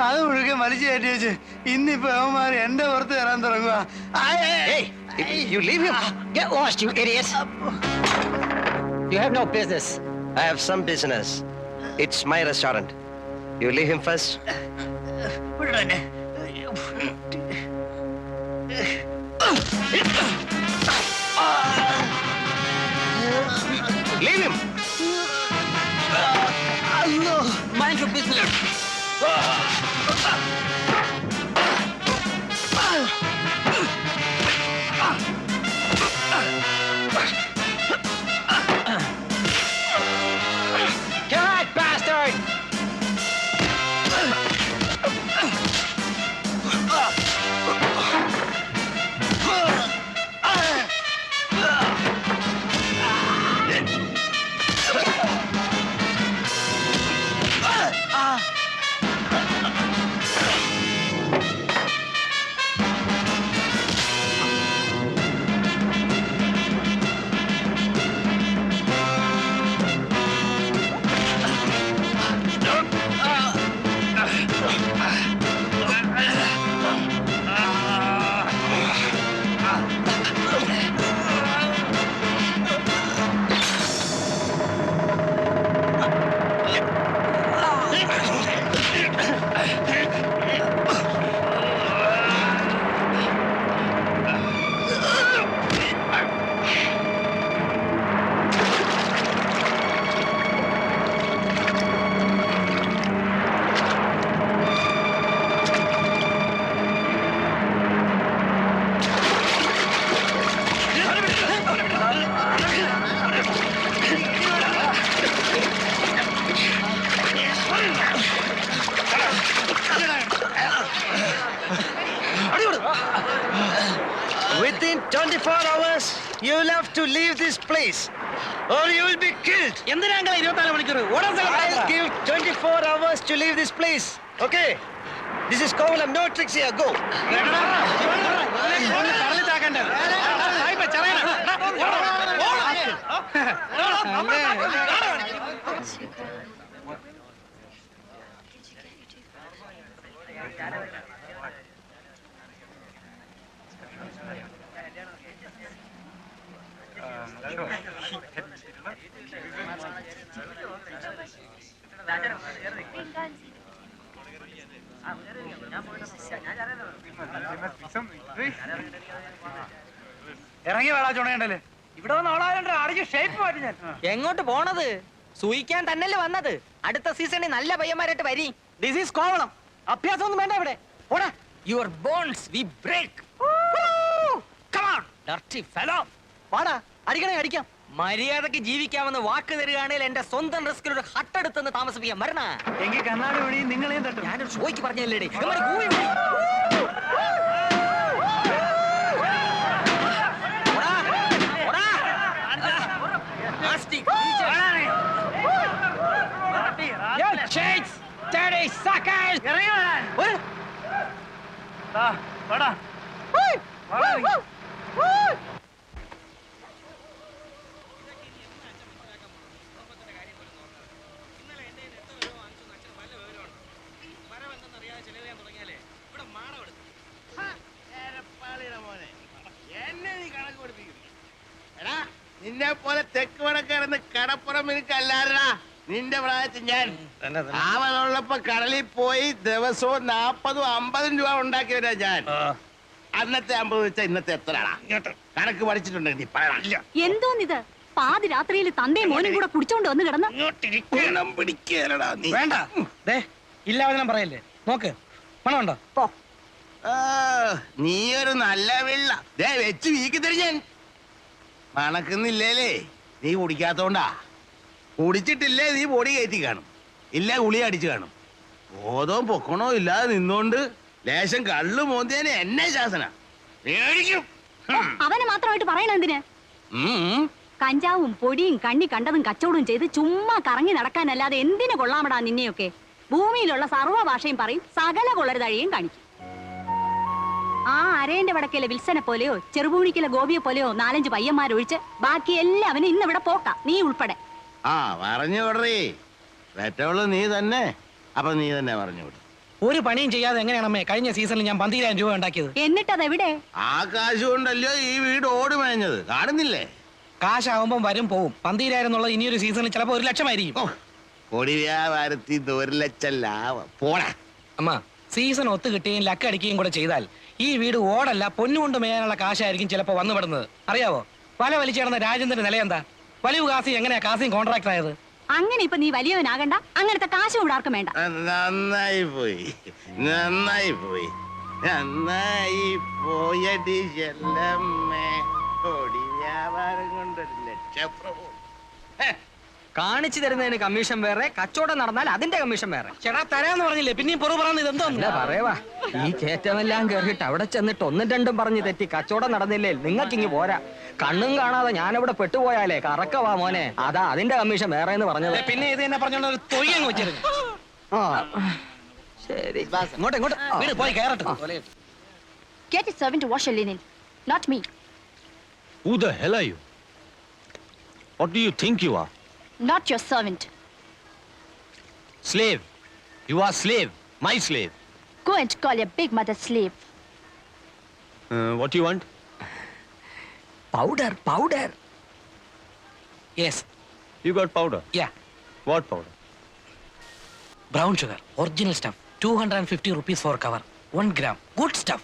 അത് മുഴുവൻ വലിച്ചു കയറ്റി വെച്ച് ഇന്നിപ്പോ അവന്മാർ എന്റെ പുറത്ത് തരാൻ തുടങ്ങുക. Hey, you leave him. Get lost, you idiot! You have no business. I have some business. It's my restaurant. You leave him first. Leave him. Mind your business. God, bastard! Within 24 hours, you will have to leave this place, or you will be killed. എന്തിനാ 24 മണിക്കൂർ? I'll give 24 hours to leave this place. Okay? This is Kovalam. No tricks here. Go. ഇറങ്ങി വേളാ ചുണയുണ്ടല്ലേ. ഇവിടെ വന്ന് അവളാരുണ്ട് അടിച്ച് shape മാറ്റി ഞാൻ. എങ്ങോട്ട് പോണത്? സൂയിക്കാൻ തന്നെയല്ലേ വന്നത്? അടുത്ത സീസണിൽ നല്ല പയ്യന്മാരായിട്ട് വരി. This is Kovalam. അഭ്യാസം ഒന്നും വേണ്ട ഇവിടെ. ഓടാ. Your bones we break. Come on, dirty fellow. പാടാ, അടിക്കണേ അടിക്കാം. മര്യാദക്ക് ജീവിക്കാമെന്ന് വാക്ക് തരികയാണെങ്കിൽ എന്റെ സ്വന്തം റിസ്കിൽ ഒരു ഹട്ടെടുത്തെന്ന് താമസിപ്പിക്കാൻ വരണ. എങ്കിൽ കണ്ണാടി വഴി നിങ്ങളെയും തട്ടും. ഞാനൊരു ഷോയ്ക്ക് പറഞ്ഞല്ലേ. നിന്നെ പോലെ തെക്ക് വടക്കിടന്ന് കടപ്പുറം എനിക്കല്ലാരടാ. നിന്റെ പ്രായത്തിൽ ഞാൻ ആവതുള്ളപ്പോ കടലിൽ പോയി ദിവസവും 40-50 രൂപ ഉണ്ടാക്കിയവരാ ഞാൻ. അന്നത്തെ 50 വെച്ചാൽ ഇന്നത്തെ എത്രയാടാ? കണക്ക് പഠിച്ചിട്ടുണ്ടെങ്കിൽ നീ പറയണ. എന്തോന്നിത് പാതി രാത്രിയിൽ തന്തയും മോനും കൂടെ കുടിച്ചോണ്ട് വന്ന് കിടന്ന് പിടിക്കലടാ നീ. വേണ്ട ദേ ഇല്ലാവചനം പറയല്ലേ. നോക്ക് പണമുണ്ടോ? നീ ഒരു നല്ല വെള്ള ദേ വെച്ച് വീക്കി തരും ഞാൻ. മണക്കുന്നില്ലേലേ നീ കുടിക്കാത്തോണ്ടാ. കുടിച്ചിട്ടില്ലേ നീ പൊടി കയറ്റി കാണും, ഇല്ല ഗുളി അടിച്ചു കാണും. ബോധവും പൊക്കണോ ഇല്ലാതെ നിന്നോണ്ട് ലേശം കള്ളു മോന്തിയനെ എന്നെ ശാസന മേടിക്കും. അവനെ മാത്രമായിട്ട് പറയണ എന്തിന്? കഞ്ചാവും പൊടിയും കണ്ണി കണ്ടതും കച്ചവടവും ചെയ്ത് ചുമ്മാ കറങ്ങി നടക്കാനല്ലാതെ എന്തിനു കൊള്ളാമടാ നിന്നെയൊക്കെ. ഭൂമിയിലുള്ള സർവ്വ ഭാഷയും പറയും, സകല കൊള്ളരുതഴിയും കാണിക്കും. ആ അരേന്റെ വടക്കേലെ വിൽസനെ പോലെയോ ചെറുപൂണിക്കിലെ ഗോപിയെ പോലെയോ 4-5 പയ്യന്മാരൊഴിച്ച് ബാക്കി എല്ലാവനും ഇന്നിവിടെ പോക്ക, നീ ഉൾപ്പെടെ. പറഞ്ഞു വിടറേ. പെറ്റവള് നീ തന്നെ. അപ്പൊ നീ തന്നെ പറഞ്ഞു വിടും. ഒരു പണിയും ചെയ്യാതെ എങ്ങനെയാണമ്മേ കഴിഞ്ഞ സീസണിൽ ഞാൻ 12,000 രൂപ ഉണ്ടാക്കിയത്? എന്നിട്ടതെവിടെ? ആ കാശ് കൊണ്ടല്ലോ ഈ വീട് ഓടി മേഞ്ഞത്, കാണുന്നില്ലേ? കാശാവുമ്പം വരും പോവും. 12,000 എന്നുള്ളത് ഇനിയൊരു സീസണിൽ ചിലപ്പോ 1 ലക്ഷമായിരിക്കും. പൊടി വ്യാപാരത്തിൽ 1 ലക്ഷം ലാഭം പോടാ. അമ്മ സീസൺ ഒത്തു കിട്ടുകയും ലക്ക് അടിക്കുകയും കൂടെ ചെയ്താൽ ഈ വീട് ഓടല്ല പൊന്നുകൊണ്ട് മേയാനുള്ള കാശായിരിക്കും ചിലപ്പോ വന്നുപെടുന്നത്. അറിയാവോ? വല വലിച്ചു കിടന്ന രാജേന്ദ്രന്റെ നില എന്താ? വലിയ കാസി എങ്ങനെയാ കാസിയും കോൺട്രാക്ട് ആയത്? അങ്ങനെ ഇപ്പൊ നീ വലിയവനാകണ്ട. അങ്ങനത്തെ കാശ് ഇവിടെ ആർക്കും വേണ്ട. നന്നായി പോയി, നന്നായി പോയി, നന്നായി പോയടി ചെല്ലമ്മേ. പൊടി വ്യാപാരം കൊണ്ട് 1 ലക്ഷം പ്രഭു. കാണിച്ചു തരുന്നതിന് കമ്മീഷൻ വേറെ, കച്ചവടം നടന്നാൽ അതിന്റെ കമ്മീഷൻ വേറെ. ചേട്ടാ തരാന്ന് പറഞ്ഞില്ലേ, പിന്നെയും പൊറു പറഞ്ഞത് ഇതെന്തോ പറയവാ. ഈ കയറ്റമെല്ലാം കേറിയിട്ട് അവിടെ ചെന്നിട്ട് 1-2 പറഞ്ഞ് തെറ്റി കച്ചവടം നടന്നില്ലേ നിങ്ങൾക്ക് ഇങ്ങ് പോരാ. കണ്ണും കാണാതെ ഞാനിവിടെ പെട്ടുപോയാലേ കറക്കവാ മോനെ. അതാ അതിന്റെ കമ്മീഷൻ വേറെ എന്ന് പറഞ്ഞത്. പിന്നെ ഇത് തന്നെ പറഞ്ഞോണ്ട് ഒരു തൊയ്യങ്ങ് വെച്ചിരുന്നു. ശരി, ഇങ്ങോട്ട് ഇങ്ങോട്ട് വീട് പോയി കയറട്ടെ. Get a servant to wash your linen, not me. Who the hell are you? What do you think you are? Not your servant. Slave. You are slave. My slave. Go and call your big mother slave. What do you want? powder. Yes. You got powder. Yeah. What powder? Brown sugar. Original stuff. 250 rupees for cover. 1 gram. Good stuff.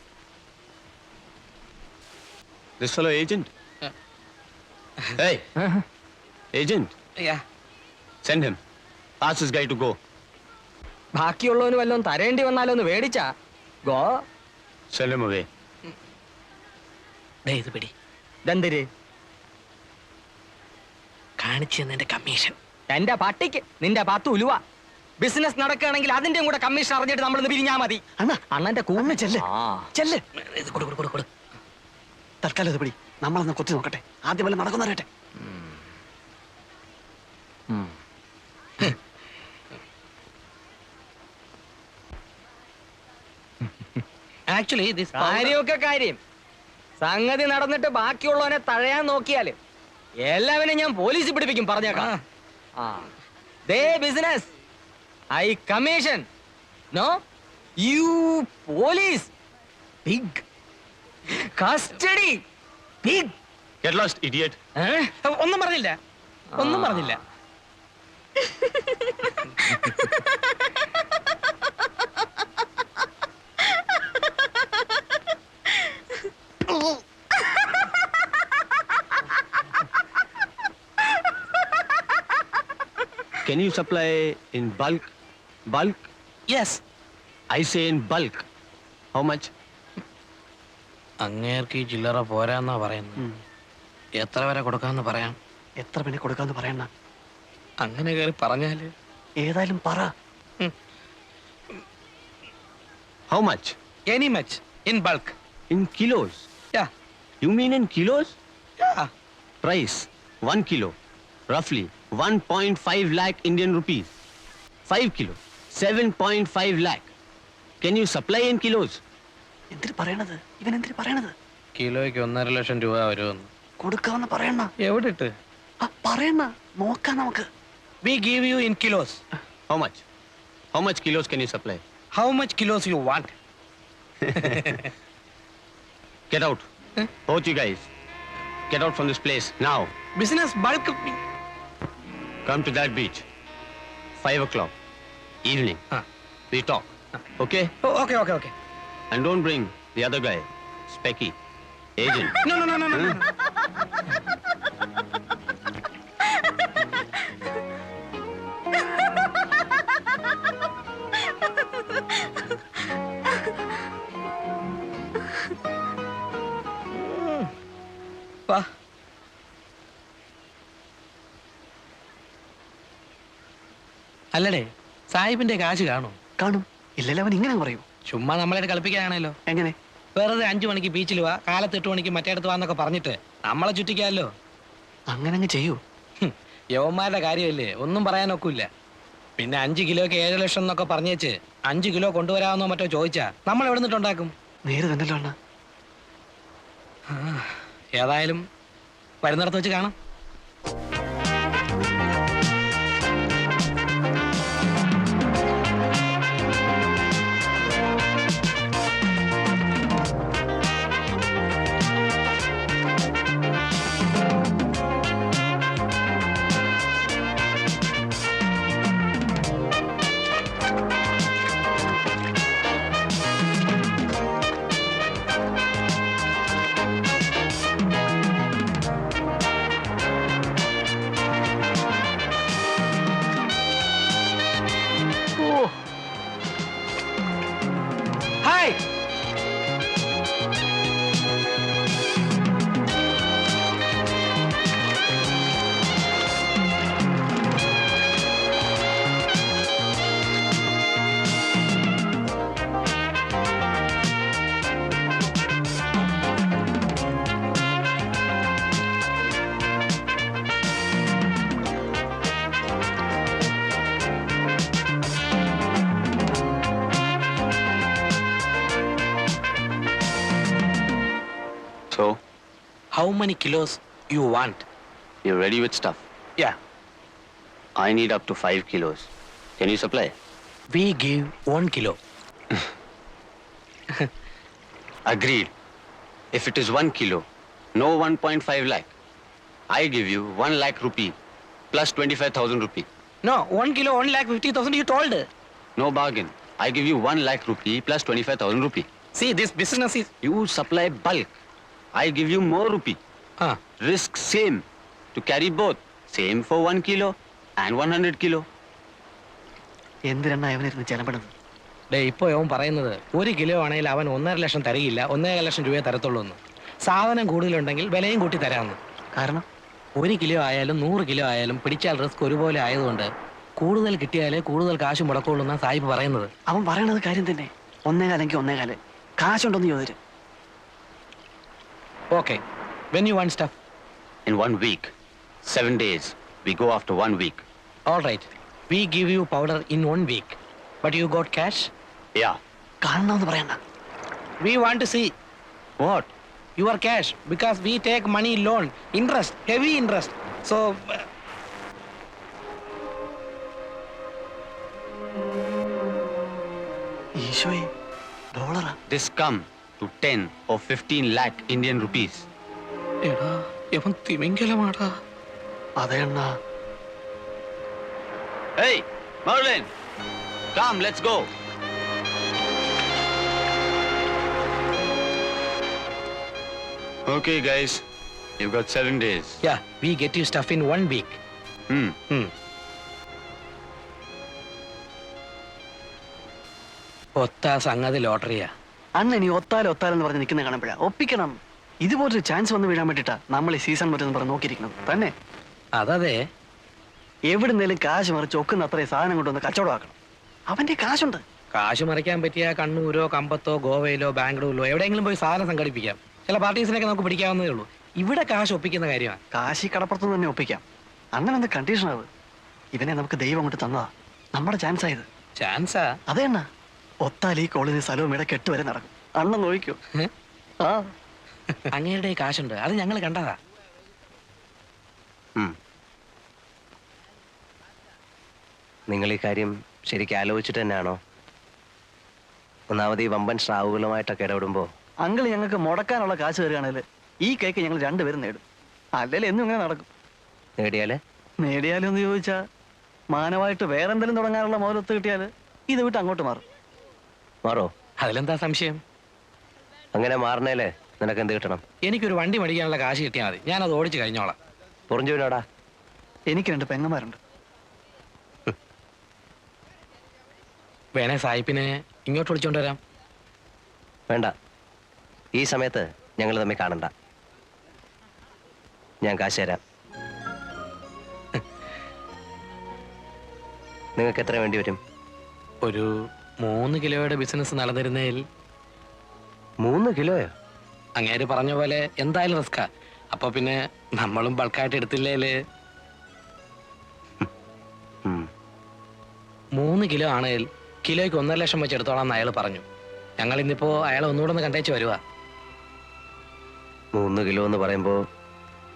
This fellow agent? Hey. Agent. Yeah. Send him. Ask this guy to go. ബാക്കിയുള്ളവന് വല്ലതും തരേണ്ടി വന്നാലോ ഒന്ന് മേടിച്ചാ go. Send him away. ഇത് പിടി. ദന്തര് കാണിച്ചു തന്നതിന്റെ commission. എന്റെ പട്ടിക്ക് നിന്റെ 10 ഉലുവ. ബിസിനസ് നടക്കുകയാണെങ്കിൽ അതിന്റെയും കൂടെ കമ്മീഷൻ അറിഞ്ഞിട്ട് നമ്മളിന്ന് പിരിഞ്ഞാ മതി. അണ്ണന്റെ കൂന്ന് ചെല്ല്. ഇത് കൊടു. തൽക്കാലം ഇത് പിടി. നമ്മളൊന്ന് കൊത്തി നോക്കട്ടെ. ആദ്യം വല്ല നടക്കുന്നറിയട്ടെ. ആക്ച്വലി കാര്യമൊക്കെ കാര്യം. സംഗതി നടന്നിട്ട് ബാക്കിയുള്ളവനെ തഴയാൻ നോക്കിയാല് എല്ലാവരും ഞാൻ പോലീസിൽ പിടിപ്പിക്കും. പറഞ്ഞേക്കാം. ദേ business I commission. No you police pig custody pig. Get lost, idiot. ഒന്നും പറഞ്ഞില്ല. Can you supply in bulk? Bulk? Yes. I say in bulk. How much? അങ്ങേർക്ക് ഈ ചില്ലറ പോരാന്നാ പറയുന്നത്. എത്ര വരെ കൊടുക്കാന്ന് പറയാം. എത്ര പിന്നെ കൊടുക്കാന്ന് പറയണ? അങ്ങനെ കയറി പറഞ്ഞാല് ഏതായാലും പറ. How much? Any much. In bulk. In kilos? Yeah. You mean in kilos? Yeah. Price 1 kilo, roughly 1.5 lakh Indian rupees. 5 kilo, 7.5 lakh. Can you supply in kilos? എന്തിനു പറയണത്? ഇവൻ എന്തിനു പറയണത്? കിലോയ്ക്ക് 1.5 ലക്ഷം രൂപ വരുമെന്ന്. കൊടുക്കാന്ന് പറയണ. എവിടെ ഇട്ട് പറയണ നോക്കാം നമുക്ക്. We give you in kilos. How much? How much kilos can you supply? How much kilos you want? Get out. Both you guys. Get out from this place now. Business bulk. Come to that beach. 5 o'clock. Evening. We talk. Okay? Okay okay okay. And don't bring the other guy. Specky. Agent. No. വാ. അല്ലടേ, സാഹിബിന്റെ കാശ് കാണും. കാണും. ഇല്ലല്ലോ, അവൻ ഇങ്ങനെ പറയൂ. ചുമ്മാ നമ്മളെ കളിപ്പിക്കാനാണല്ലോ. എങ്ങനെ? വെറുതെ 5 മണിക്ക് ബീച്ചിൽ വാ, കാലത്ത് 8 മണിക്ക് മറ്റേടത്ത് വാന്നൊക്കെ പറഞ്ഞിട്ട് നമ്മളെ ചുറ്റിക്കാമല്ലോ. അങ്ങനെ അങ്ങ് ചെയ്യൂ. യവന്മാരുടെ കാര്യമല്ലേ, ഒന്നും പറയാനൊക്കില്ല. പിന്നെ 5 കിലോയ്ക്ക് 7 ലക്ഷം എന്നൊക്കെ പറഞ്ഞേച്ച് 5 കിലോ കൊണ്ടുവരാമെന്നോ മറ്റോ ചോദിച്ചാ നമ്മൾ എവിടെ നിന്നിട്ടുണ്ടാക്കും? നേരെ തന്നല്ലോ അണ്ണ. ഏതായാലും വരുന്നിടത്ത് വെച്ച് കാണാം. Hi. So, How many kilos you want? you're ready with stuff? Yeah. I need up to 5 kilos. Can you supply? We give 1 kilo. Agreed. If it is 1 kilo, no 1.5 lakh. I give you 1 lakh rupee plus 25,000 rupee. No, 1 kilo 1,50,000 you told. No bargain. I give you 1 lakh rupee plus 25,000 rupee. See, this business is... You supply bulk. I give you more rupee. Risk same. To carry both. Same for 1 kilo and 100 kilo. എന്തിനാ അവനിരുന്ന് ചെലപ്പെടുന്നത്? Day, ഇപ്പോൾ അവൻ പറയുന്നത് 1 kilo ആണെങ്കിൽ അവൻ 1.5 ലക്ഷം തരികയില്ല, 1.5 ലക്ഷം രൂപയെ തരത്തുള്ളൂ എന്ന്. സാധനം കൂടുതലുണ്ടെങ്കിൽ വിലയും കൂട്ടി തരാമെന്ന്. കാരണം 1 കിലോ ആയാലും 100 കിലോ ആയാലും പിടിച്ചാൽ റിസ്ക് ഒരുപോലെ ആയതുകൊണ്ട് കൂടുതൽ കിട്ടിയാലേ കൂടുതൽ കാശ് മുടക്കുള്ളൂ എന്നാണ് സാഹിബ് പറയുന്നത്. അവൻ പറയണത് കാര്യം തന്നെ. 1.25 1.25 കാശുണ്ടോന്ന് ചോദിച്ചു. Okay. When you want stuff? In 1 week. 7 days. We go after 1 week. All right. We give you powder in 1 week. But you got cash? Yeah. കാണണമെന്ന് പറയണ്ട. We want to see. What? Your cash. Because we take money loan. Interest. Heavy interest. So... ഈശോയെ, ഡോളറാ? This come to 10 or 15 lakh Indian rupees. എടാ, ഇവൻ തിമിംഗലമാടാ. അതെ അണ്ണാ. Hey, Merlin! Come, let's go. Okay, guys. You've got 7 days. Yeah, we get you stuff in 1 week. ഒത്ത സംഗതി ലോട്ടറിയാ. അന്ന് ഇനി ഒത്താലെന്ന് പറഞ്ഞ് നിൽക്കുന്ന കാണുമ്പോഴാ ഒപ്പിക്കണം. ഇതുപോലൊരു ചാൻസ് വന്ന് വീഴാൻ വേണ്ടിട്ടാ നമ്മൾ ഈ സീസൺ വരുന്ന പറഞ്ഞ് നോക്കിയിരിക്കുന്നത് തന്നെ. അതതെ. എവിടുന്നേലും കാശ് മറിച്ച് ഒക്കുന്ന അത്രയും സാധനം കൊണ്ടുവന്ന് കച്ചവടമാക്കണം. അവന്റെ കാശുണ്ട്. കാശ് മറിക്കാൻ പറ്റിയ കണ്ണൂരോ കമ്പത്തോ ഗോവയിലോ ബാംഗ്ലൂരിലോ എവിടെയെങ്കിലും പോയി സാധനം സംഘടിപ്പിക്കാം. ചില പാർട്ടീസിനൊക്കെ നമുക്ക് പിടിക്കാവുന്നതേ ഉള്ളൂ. ഇവിടെ കാശ് ഒപ്പിക്കുന്ന കാര്യമാണ്. കാശി കടപ്പുറത്ത് തന്നെ ഒപ്പിക്കാം. അങ്ങനെ എന്ത് കണ്ടീഷൻ അത്? ഇവനെ നമുക്ക് ദൈവം കൊണ്ട് തന്നതാ. നമ്മുടെ ചാൻസ് ആയത്. ചാൻസാ? അതെ അണ്ണാ. ഒത്താൽ ഈ കോളേജിൽ സ്ഥലവും ഇവിടെ കെട്ടുവരെ നടക്കും. അണ്ണൻ നോക്കിക്കോ. ആ, അങ്ങയുടെ കാശുണ്ട്, അത് ഞങ്ങൾ കണ്ടതാ. നിങ്ങൾ ഈ കാര്യം ശരിക്കും ആലോചിച്ചിട്ട് തന്നെയാണോ? ഒന്നാമത് ഈ വമ്പൻ സ്രാവുകളുമായിട്ടൊക്കെ ഇടപെടുമ്പോ അങ്കിൾ ഞങ്ങൾക്ക് മുടക്കാനുള്ള കാശ് തരികയാണെങ്കിൽ ഈ കേക്ക് ഞങ്ങൾ രണ്ടുപേരും നേടും. അല്ലെങ്കിൽ എന്നും ഇങ്ങനെ നടക്കും. നേടിയാല് നേടിയാലെന്ന് ചോദിച്ചാ മാനമായിട്ട് വേറെന്തെങ്കിലും തുടങ്ങാനുള്ള മുതലൊത്ത് കിട്ടിയാൽ ഇത് വിട്ട് അങ്ങോട്ട് മാറും. മാറോ? അതിലെന്താ സംശയം? അങ്ങനെ മാറണേലേ നിനക്ക് എന്ത് കിട്ടണം? എനിക്കൊരു വണ്ടി മേടിക്കാനുള്ള കാശ് കിട്ടിയാൽ മതി, ഞാനത് ഓടിച്ച് കഴിഞ്ഞോളാം. പൊറിഞ്ചുവിനോടാ? എനിക്ക് 2 പെങ്ങന്മാരുണ്ട്. വേണേ സായിപ്പിനെ ഇങ്ങോട്ട് വിളിച്ചോണ്ട് വരാം. വേണ്ട, ഈ സമയത്ത് ഞങ്ങൾ തമ്മിൽ കാണണ്ട. ഞാൻ കാശ് തരാം. നിങ്ങൾക്ക് എത്ര വേണ്ടി വരും? ഒരു 3 കിലോയുടെ ബിസിനസ് നടന്നിരുന്നതിൽ. 3 കിലോയോ? അങ്ങേര് പറഞ്ഞ പോലെ എന്തായാലും റിസ്കാ. അപ്പൊ പിന്നെ നമ്മളും ബൾക്കായിട്ട് എടുത്തില്ലേല്. 3 കിലോ ആണെങ്കിൽ കിലോയ്ക്ക് 1.5 ലക്ഷം വെച്ച് എടുത്തോളാം അയാൾ പറഞ്ഞു. ഞങ്ങൾ ഇന്നിപ്പോ അയാളെ ഒന്നുകൂടെ ഒന്ന് കണ്ടേച്ച് വരുവാ. 3 കിലോ എന്ന് പറയുമ്പോ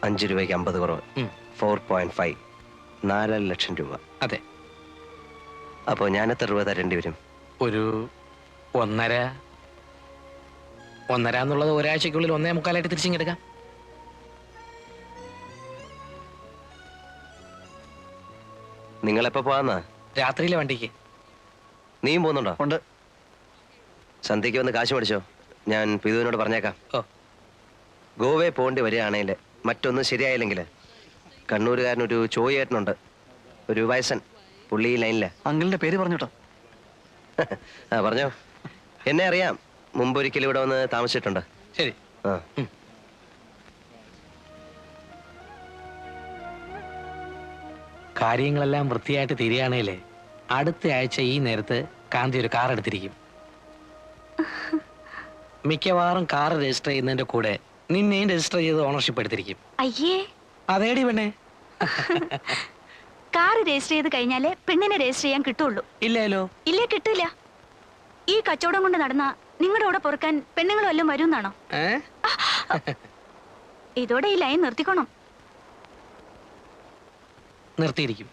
5 രൂപയ്ക്ക് 50 കുറവ്. 4.5 4 ലക്ഷം രൂപ. അതെ. അപ്പോ ഞാൻ എത്ര രൂപ തരേണ്ടി വരും? ഒരു 1.5 എന്നുള്ളത് ഒരാഴ്ചക്കുള്ളിൽ 1.25 തിരിച്ചിങ്ങെടുക്കാം. നിങ്ങളെപ്പോ പോവാന്നാ? രാത്രിയിലെ വണ്ടിക്ക്. നീയും പോകുന്നുണ്ടോ? ഉണ്ട്. സന്ധ്യയ്ക്ക് വന്ന് കാശ് മേടിച്ചോ, ഞാൻ പിതുവിനോട് പറഞ്ഞേക്കാം. ഓ. ഗോവയെ പോകേണ്ടി വരികയാണെങ്കിൽ മറ്റൊന്നും ശരിയായില്ലെങ്കിൽ കണ്ണൂരുകാരനൊരു ചോയേട്ടനുണ്ട്, ഒരു വയസ്സൻ, പുള്ളി ഈ ലൈനില്ല. അങ്കിളിന്റെ പേര് പറഞ്ഞോട്ടോ. ആ പറഞ്ഞോ. എന്നെ അറിയാം, മുമ്പൊരിക്കലും ഇവിടെ വന്ന് താമസിച്ചിട്ടുണ്ട്. ശരി. ആ. കാര്യങ്ങളെല്ലാം വൃത്തിയായിട്ട് തിരിയാണേലേ അടുത്ത ആഴ്ച ഈ നേരത്ത് കാന്തി ഒരു കാർ എടുത്തിരിക്കും. മിക്കവാറും കാർ രജിസ്റ്റർ ചെയ്യുന്നതിന്റെ കൂടെ നിന്നെയും രജിസ്റ്റർ ചെയ്ത് ഓണർഷിപ്പ് എടുത്തിരിക്കും. അയ്യേ, അതേടി പെണ്ണേ. കാർ രജിസ്റ്റർ ചെയ്ത് കഴിഞ്ഞാലേ പെണ്ണിനെ രജിസ്റ്റർ ചെയ്യാൻ കിട്ടുള്ളൂ. ഇല്ലല്ലോ. ഇല്ലേ, കിട്ടില്ല. ഈ കച്ചവടം കൊണ്ട് നടന്ന നിങ്ങളുടെ കൂടെ പൊറുക്കാൻ പെണ്ണുങ്ങൾ വല്ലതും വരുമെന്നാണോ? ഇതോടെ ഈ ലൈൻ നിർത്തിക്കോണം. നിർത്തിയിരിക്കും.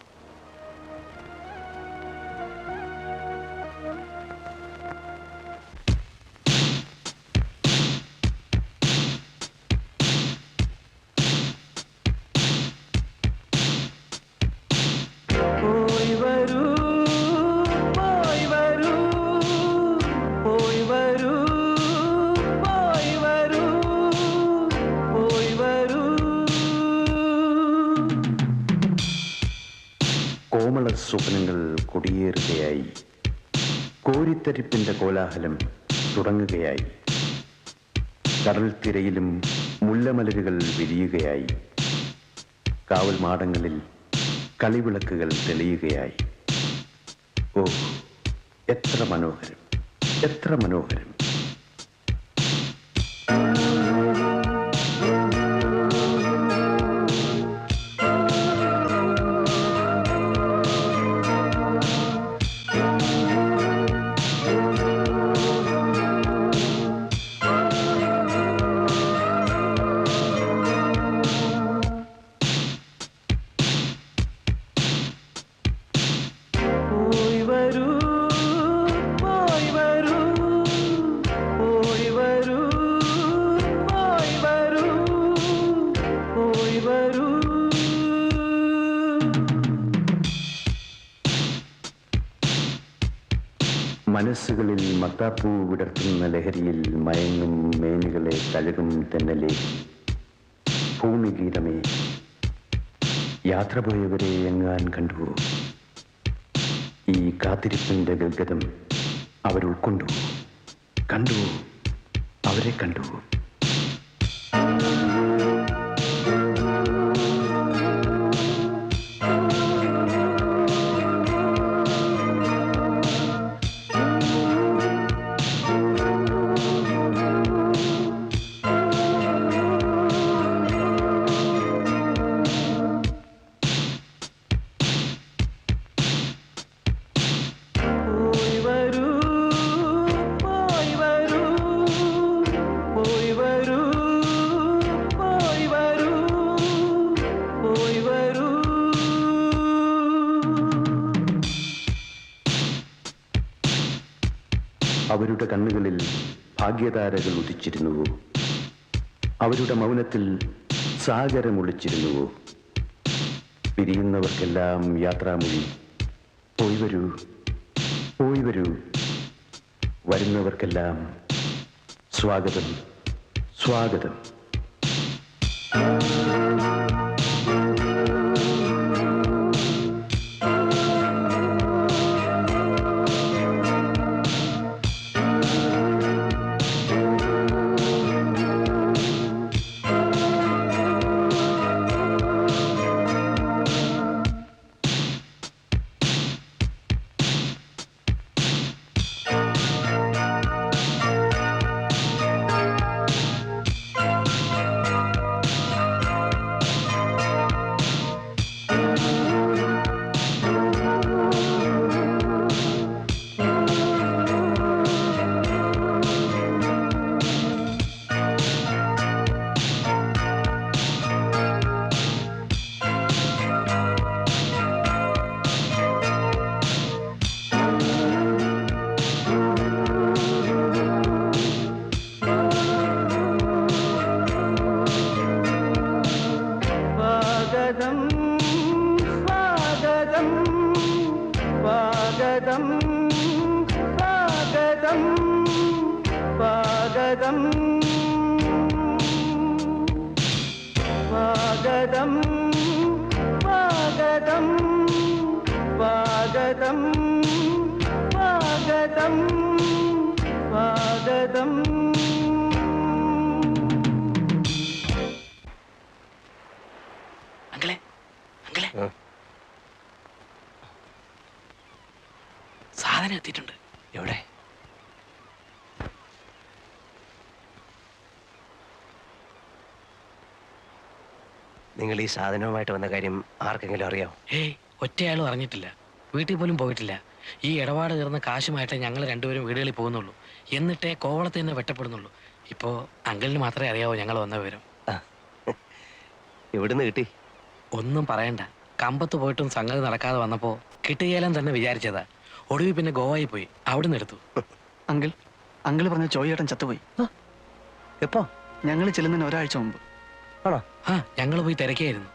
കോമള സ്വപ്നങ്ങൾ കൊടിയേറുകയായി, കോരിത്തരിപ്പിന്റെ കോലാഹലം തുടങ്ങുകയായി, കടൽ തിരയിലും മുല്ലമലരുകൾ വിരിയുകയായി, കാവൽ മാടങ്ങളിൽ കളിവിളക്കുകൾ തെളിയുകയായി. ഓ, എത്ര മനോഹരം, എത്ര മനോഹരം! മനസ്സുകളിൽ മത്താപ്പൂ വിടർത്തുന്ന ലഹരിയിൽ മയങ്ങും മേനികളെ തഴുകും തെന്നലെ, ഭൂമിഗീതമേ, യാത്ര പോയവരെ എങ്ങാൻ കണ്ടുവോ? ഈ കാത്തിരിപ്പിന്റെ ഗദ്ഗതം അവരുൾക്കൊണ്ടു, കണ്ടുവോ? അവരെ കണ്ടുവോ? അവരുടെ കണ്ണുകളിൽ ഭാഗ്യതാരകൾ ഉദിച്ചിരുന്നുവോ? അവരുടെ മൗനത്തിൽ സാഗരമൊളിച്ചിരുന്നുവോ? പിരിയുന്നവർക്കെല്ലാം യാത്രാമൊഴി. പോയി വരൂ, പോയി വരൂ. വരുന്നവർക്കെല്ലാം സ്വാഗതം, സ്വാഗതം. അങ്കിളെ, അങ്കിളെ, സാധനം എത്തിയിട്ടുണ്ട്. എവിടെ? നിങ്ങൾ ഈ സാധനവുമായിട്ട് വന്ന കാര്യം ആർക്കെങ്കിലും അറിയാമോ? ഏയ്, ഒറ്റയാളും അറിഞ്ഞിട്ടില്ല. വീട്ടിൽ പോലും പോയിട്ടില്ല. ഈ ഇടപാട് തീർന്ന കാശുമായിട്ടേ ഞങ്ങൾ രണ്ടുപേരും വീടുകളിൽ പോകുന്നുള്ളൂ. എന്നിട്ടേ കോവളത്തിൽ നിന്ന് വെട്ടപ്പെടുന്നുള്ളൂ. ഇപ്പോ അങ്കിളിന് മാത്രമേ അറിയാവൂ ഞങ്ങൾ വന്ന വിവരം. എവിടുന്ന് കിട്ടി? ഒന്നും പറയണ്ട. കമ്പത്ത് പോയിട്ടും സംഗതി നടക്കാതെ വന്നപ്പോ കിട്ടുകയില്ലെന്ന് തന്നെ വിചാരിച്ചതാ. ഒടുവിൽ പിന്നെ ഗോവയിൽ പോയി അവിടുന്ന് എടുത്തു. അങ്കിൾ, അങ്കിൾ പറഞ്ഞ ചോയ്യേട്ടൻ ചത്തുപോയി. എപ്പോ? ഞങ്ങൾ ചെല്ലുന്നതിന് ഒരാഴ്ച മുമ്പ്. ആണോ? ആ, ഞങ്ങൾ പോയി തിരക്കിയായിരുന്നു.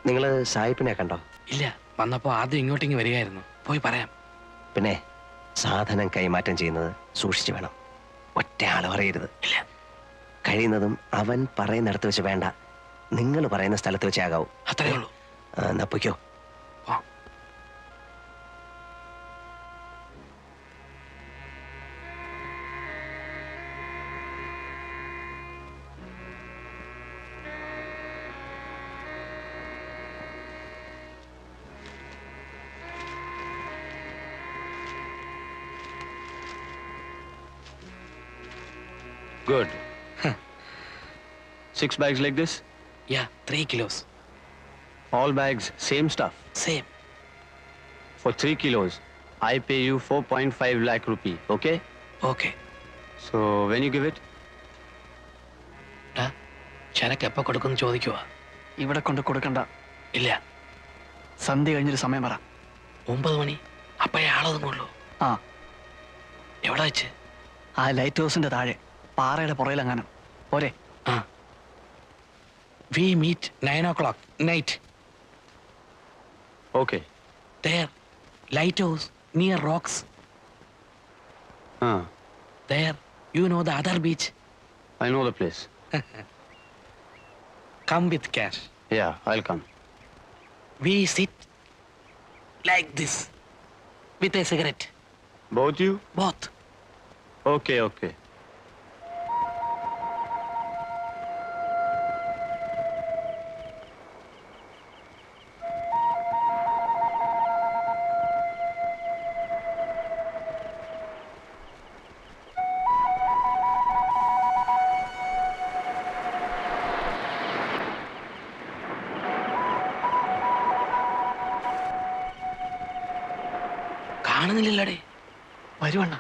നിങ്ങള് സായിപ്പിനെ കണ്ടോ? ഇല്ല, വന്നപ്പോ ആദ്യം ഇങ്ങോട്ടേക്ക് വരികയായിരുന്നു. പോയി പറയാം. പിന്നെ സാധനം കൈമാറ്റം ചെയ്യുന്നത് സൂക്ഷിച്ചു വേണം. ഒറ്റ ആള് പറയരുത്. ഇല്ല, കഴിയുന്നതും അവൻ പറയുന്നിടത്ത് വെച്ച് വേണ്ട, നിങ്ങൾ പറയുന്ന സ്ഥലത്ത് വെച്ചേ ആകാവൂ. അത്രേ ഉള്ളൂ. എന്നാ പൊയ്ക്കോ. Good. 6 bags like this? Yeah, 3 kilos. All bags, same stuff. Same. For 3 kilos, I pay you 4.5 lakh rupee, okay? Okay. So, when you give it? ചരക്ക് എപ്പോ കൊടുക്കുമെന്ന് ചോദിക്കുവാ. ഇവിടെ കൊണ്ട് കൊടുക്കണ്ട. ഇല്ല, സന്ധ്യ കഴിഞ്ഞൊരു സമയം പറ. 9 മണി. അപ്പോഴേ ആളൊതുങ്ങുള്ളൂ. ആ, എവിടെ വെച്ച്? ആ ലൈറ്റ് ഹൗസിന്റെ താഴെ പാറയുടെ പുറയിലെങ്ങാനും. പോരെ? ആ. We meet 9 o'clock night. Okay. There, lighthouse near rocks. There, you know the other beach. I know the place. Come with cash. Yeah, I'll come. We sit like this with a cigarette. Both you? Both. Okay, okay. കാണുന്നില്ലല്ലേ? വരുവണ്ണ.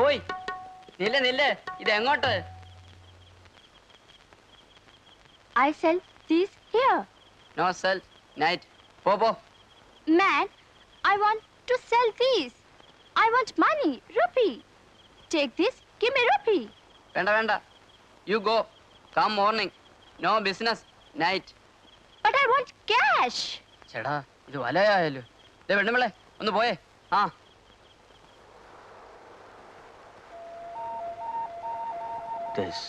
ഓയ് നില്ല് ഇത് എങ്ങോട്ട്? I sell these here. No sell night. പോ. Man, I want to sell these. I want money, rupee. Take this, give me rupee. വേണ്ട. You go. Come morning. No business night. But I want cash. ചേടാ ഇത് വലയായാലോ. പെണ്ണുമ്പിള്ളേ ഒന്ന് പോയേ. ആ This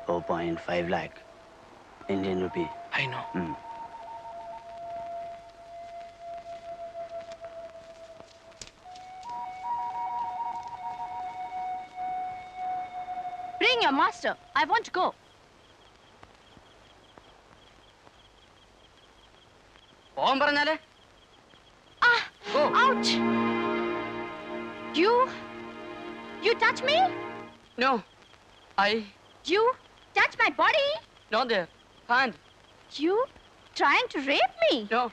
4.5 lakh Indian rupee. I know. Bring your master. I want to go. പോകാൻ പറഞ്ഞാലേ. Go. Ouch! You touch me? No. You touch my body? No there. Can't. You trying to rape me? No.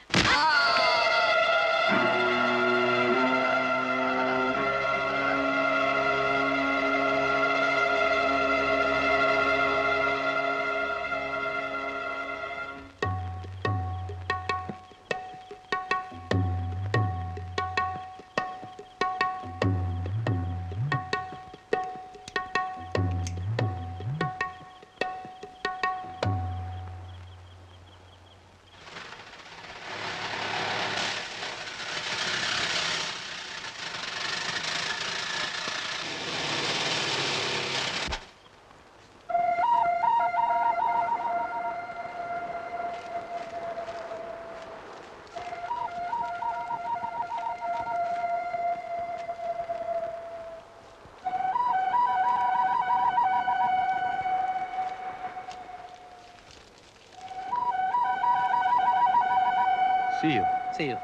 See you. See you.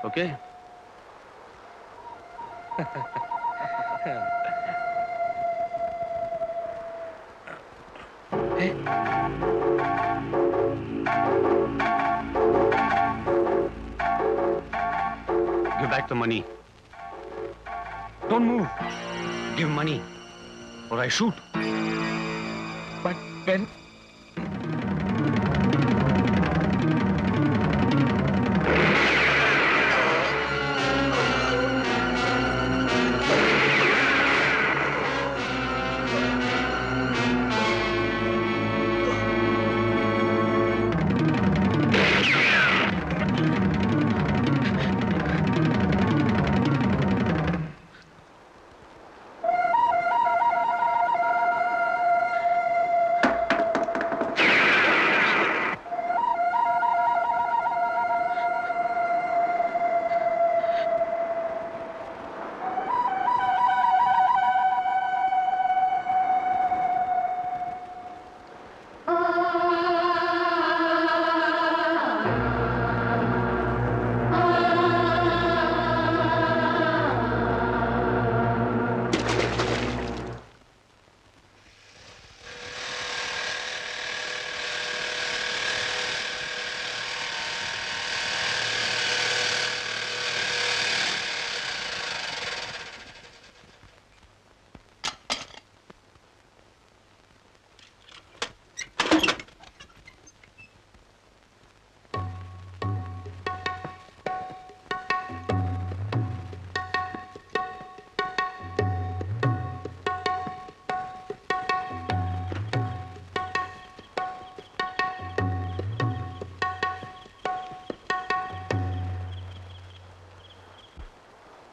Okay? Give back the money. Don't move. Give money, or I shoot. But when?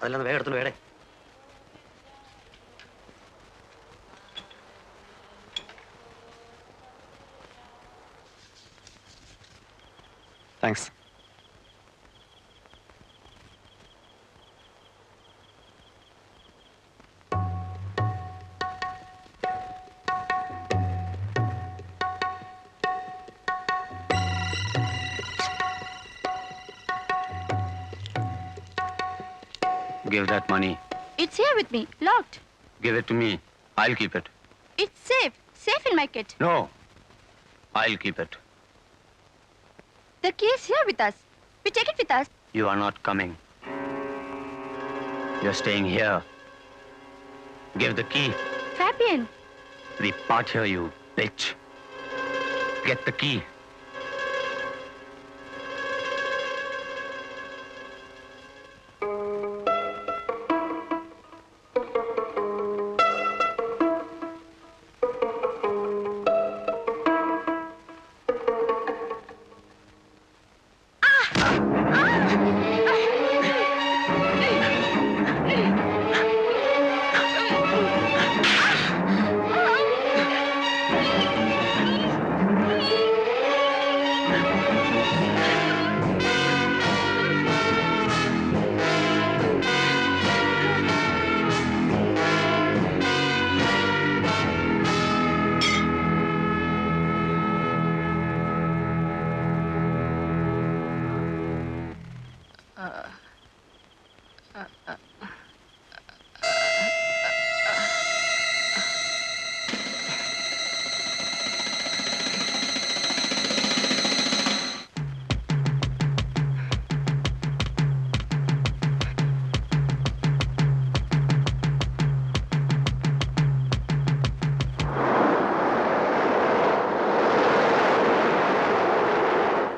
അതല്ലാതെ വേഗം എടുത്തോണ്ട് വേടേ. Thanks. Give that money. It's here with me, locked. Give it to me. I'll keep it. It's safe in my kit. No. I'll keep it. The key is here with us. We take it with us. You are not coming. You're staying here. Give the key. Fabian We part here, you bitch. Get the key.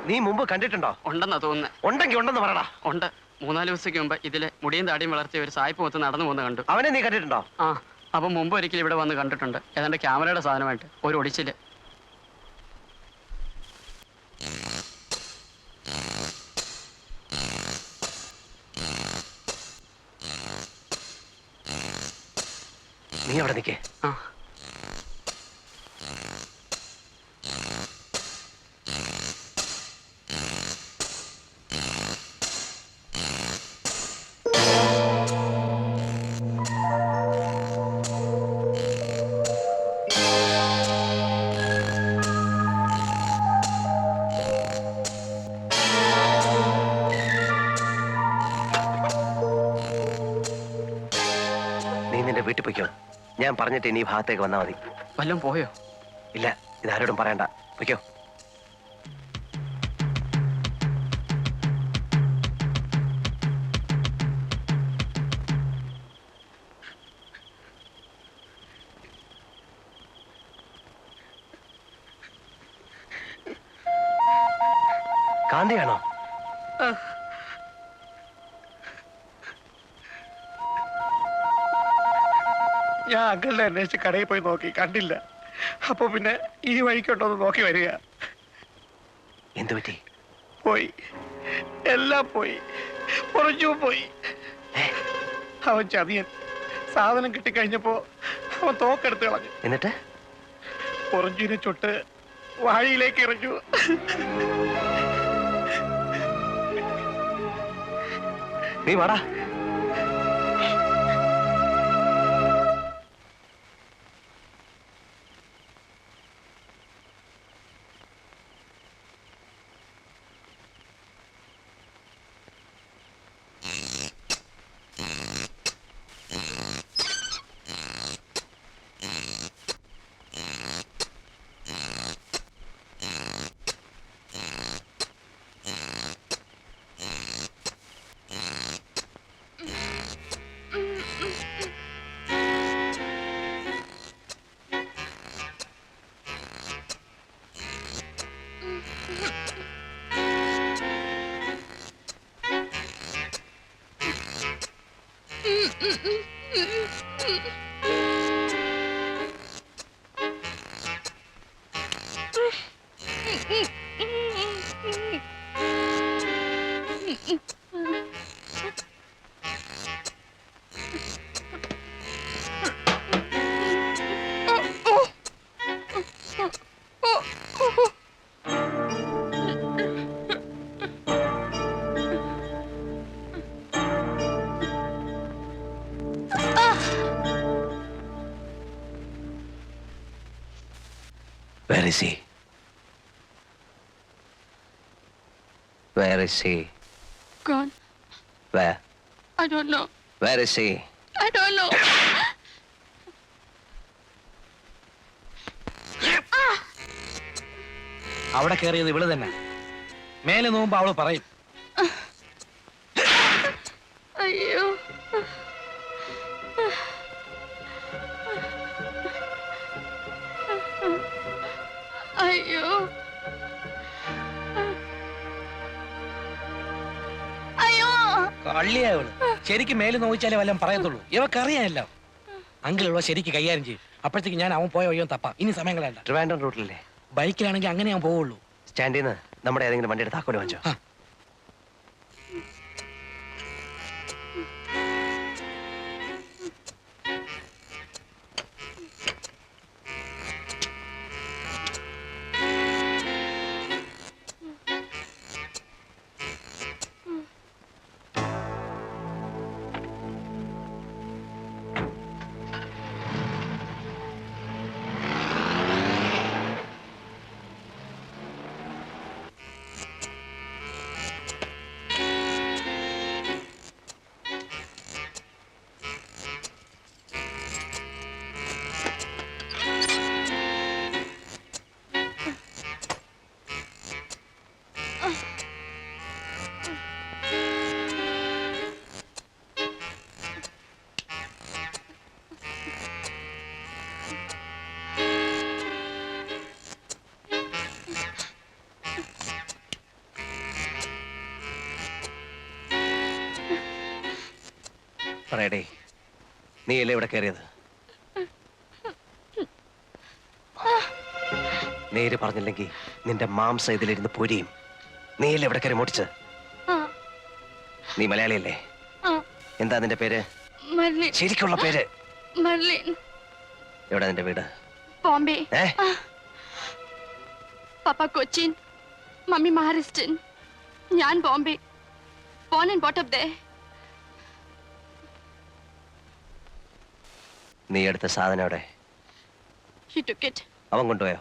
നീ മുമ്പ് കണ്ടിട്ടുണ്ടോ? ഉണ്ടെന്നാ തോന്നുന്നത്. ഉണ്ടെങ്കിൽ ഉണ്ടെന്ന് പറയടാ. ഉണ്ട്. 3-4 ദിവസത്തേക്ക് മുമ്പ് ഇതിലെ മുടിയും താടിയും വളർത്തിയ ഒരു സായിപ്പ് മൊത്തം നടന്നു പോകുന്ന കണ്ടു. അവനെ നീ കണ്ടിട്ടുണ്ടോ? ആ, അപ്പം മുമ്പ് ഒരിക്കലും ഇവിടെ വന്ന് കണ്ടിട്ടുണ്ട്. ഏതാണ്ട് ക്യാമറയുടെ സാധനമായിട്ട് ഒരു ഒടിച്ചില്. നീ അവിടെ നിൽക്കേ. ആ, നീ നിന്റെ വീട്ടിൽ പൊയ്ക്കോ. ഞാൻ പറഞ്ഞിട്ട് ഇനി ഈ ഭാഗത്തേക്ക് വന്നാൽ മതി. വല്ലതും പോയോ? ഇല്ല, ഇതാരോടും പറയണ്ട. പൊയ്ക്കോ. കാന്തിയാണോ? ഞാൻ അങ്കിളിനെ അന്വേഷിച്ച് കടയിൽ പോയി നോക്കി, കണ്ടില്ല. അപ്പൊ പിന്നെ ഈ വഴിക്കുണ്ടോന്ന് നോക്കി വരിക. എന്തു പറ്റി? പോയി, എല്ലാം പോയി. പൊറഞ്ഞു പോയി. അവൻ ചതിയൻ. സാധനം കിട്ടിക്കഴിഞ്ഞപ്പോ അവൻ തോക്കെടുത്ത് കളഞ്ഞു. എന്നിട്ട് പൊറഞ്ചുവിനെ ചുട്ട് വാഴയിലേക്ക് എറിഞ്ഞു. നീ വാടാ. Where is he? Where is he? Gone. Where? I don't know. Where is he? I don't know. അവിടെ കയറിയത് ഇവള് തന്നെ. മേലെ നോക്കുമ്പോ അവള് പറയും. അയ്യോ. വള്ളിയാവള് ശരിക്കും മേല് നോവിച്ചാലേ വല്ലതും പറയത്തുള്ളൂ. ഇവക്കറിയാമല്ലോ. അങ്കിളുള്ള ശരിക്ക് കൈകാര്യം ചെയ്യും. അപ്പോഴത്തേക്ക് ഞാൻ അവൻ പോയ വയ്യോ തപ്പാം. ഇനി സമയം കളയണ്ട. ട്രിവാൻഡ്രം റൂട്ടിലല്ലേ? ബൈക്കിലാണെങ്കിൽ അങ്ങനെ ഞാൻ പോവുള്ളൂ. സ്റ്റാൻഡിൽ നിന്ന് നമ്മുടെ ഏതെങ്കിലും വണ്ടിയുടെ താക്കോല് വാങ്ങിച്ചോ. പറയടേ, നീയല്ലേ ഇവിടെ കയറിയത്? നേര് പറഞ്ഞില്ലെങ്കിൽ നിന്റെ മാംസം ഇതിലിരുന്ന് പൊരിയും. നീയല്ലേ ഇവിടെ കയറി മോട്ടിച്ച്? നീ മലയാളിയല്ലേ? എന്താ നിന്റെ പേര്? ശരിക്കുള്ള പേര്? എവിടെ നിന്റെ വീട്? ബോംബെ. പപ്പ കൊച്ചിൻ, മമ്മി മഹാരാഷ്ട്രൻ. ഞാൻ Bombay. Born and brought up there. നീ എടുത്ത സാധനം എവിടെ? He took it. അവൻ കൊണ്ടുപോയോ?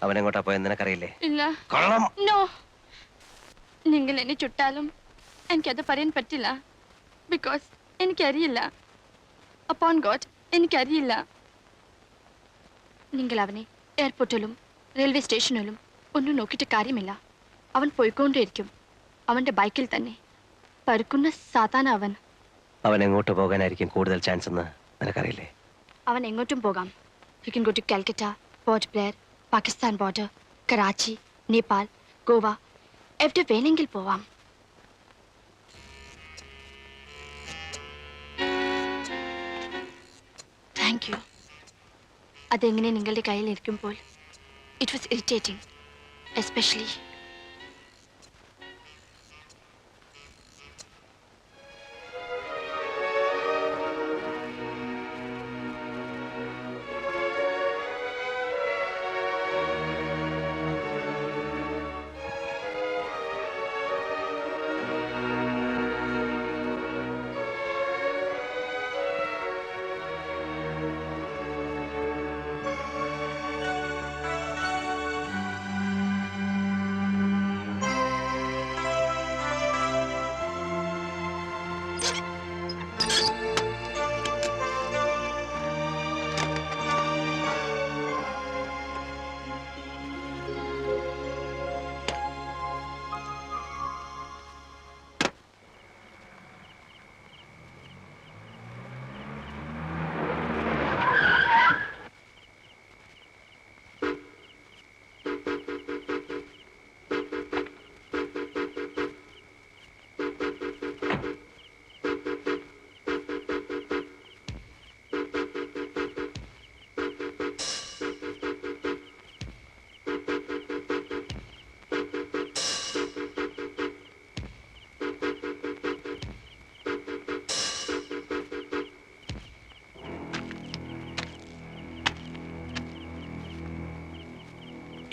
അവൻ എങ്ങോട്ടാ പോയെന്ന് നിനക്കറിയില്ലേ? ഇല്ല. കള്ളം. No. നിങ്ങൾ എന്നെ ചുട്ടാലും എനിക്കത് പറയാൻ പറ്റില്ല. ബിക്കോസ് എനിക്കറിയില്ല. അപ്പോൺ ഗോഡ്, എനിക്കറിയില്ല. നിങ്ങൾ അവനെ എയർപോർട്ടിലും റെയിൽവേ സ്റ്റേഷനിലും ഒന്നും നോക്കിയിട്ട് കാര്യമില്ല. അവൻ പോയിക്കൊണ്ടേയിരിക്കും. അവന്റെ ബൈക്കിൽ തന്നെ. പരുക്കുന്ന സാധാരണ അവൻ. അവൻ എങ്ങോട്ട് പോകാനായിരിക്കും കൂടുതൽ ചാൻസ് എന്ന് നിനക്കറിയില്ലേ? അവൻ എങ്ങോട്ടും പോകാം. You can go to Calcutta, Port Blair, Pakistan border, Karachi, Nepal, Goa, എവിടെ വേണമെങ്കിൽ പോവാം. Thank you. അതെങ്ങനെ നിങ്ങളുടെ കയ്യിലിരിക്കുമ്പോൾ ഇറ്റ് വാസ് ഇറിറ്റേറ്റിംഗ്, എസ്പെഷ്യലി.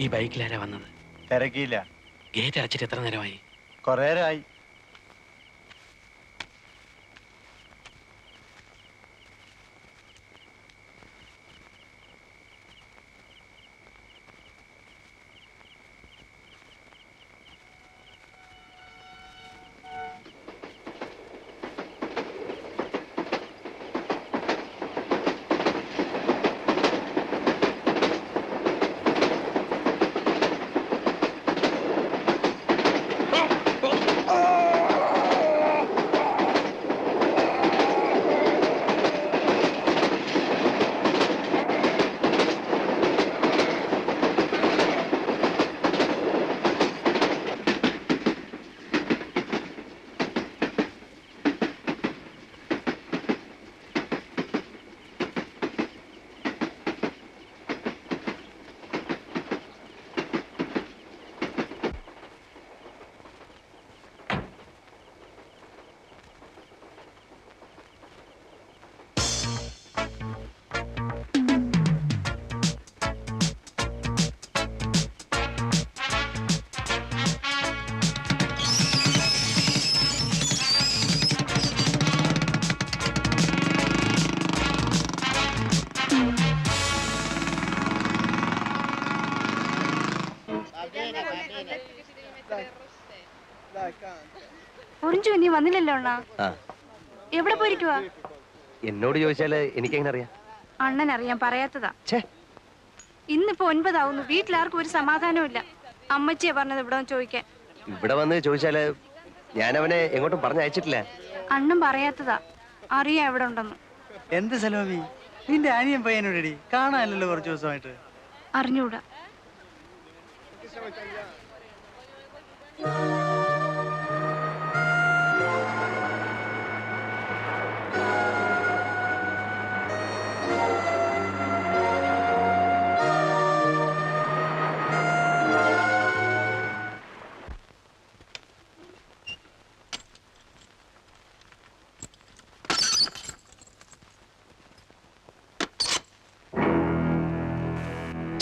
ഈ ബൈക്കിലാരാ വന്നത്? തിരക്കിയില്ല. ഗേറ്റ് അടച്ചിട്ട് എത്ര നേരമായി? കുറേ നേരമായി. പൊറിഞ്ചു നീ വന്നില്ലല്ലോ അണ്ണാ. ആ എവിടെ പോയിരിക്കുവാ? എന്നോട് ചോദിച്ചാല് എനിക്കെങ്ങനെ അറിയാം? അണ്ണൻ അറിയാൻ പറയാത്തതാ. ഛേ, ഇന്നിപ്പോ 9 ആവുന്നു. വീട്ടിലാർക്കും ഒരു സമാധാനവും ഇല്ല. അമ്മച്ചിയാ പറഞ്ഞത് ഇവിടെ വന്ന് ചോദിക്കാൻ. ഇവിടെ വന്ന് ചോദിച്ചാല് ഞാൻ അവനെ എങ്ങോട്ടും പറഞ്ഞയച്ചിട്ടില്ല. അണ്ണൻ പറയാത്തതാ. അറിയാം എവിടെ ഉണ്ടെന്ന്. എന്ത് സലോമി, നിന്റെ അനിയൻ പയ്യനോടി കാണാനല്ലോ കുറച്ച് ദിവസമായിട്ട്. അറിഞ്ഞൂടാ.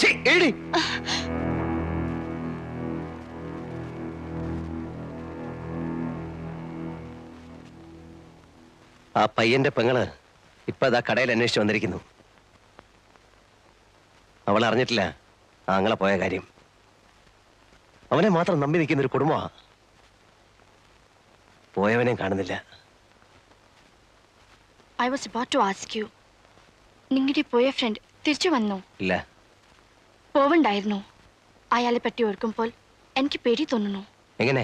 ഛീ, എടി. ആ പയ്യന്റെ പെങ്ങള് ഇപ്പൊ അതാ കടയിൽ അന്വേഷിച്ച് വന്നിരിക്കുന്നു. അവൾ അറിഞ്ഞിട്ടില്ല ആങ്ങളെ പോയ കാര്യം. അവനെ മാത്രം നമ്പി നിൽക്കുന്ന ഒരു കുടുംബമാ. പോയവനെ കാണുന്നില്ല. I was about to ask you. നിങ്ങളുടെ പോയ ഫ്രണ്ട് തിരിച്ചു വന്നു? ഇല്ല. പോവണ്ടായിരുന്നു. അയാളെ പറ്റി ഓർക്കുമ്പോൾ എനിക്ക് പേടി തോന്നുന്നു. എങ്ങനെ?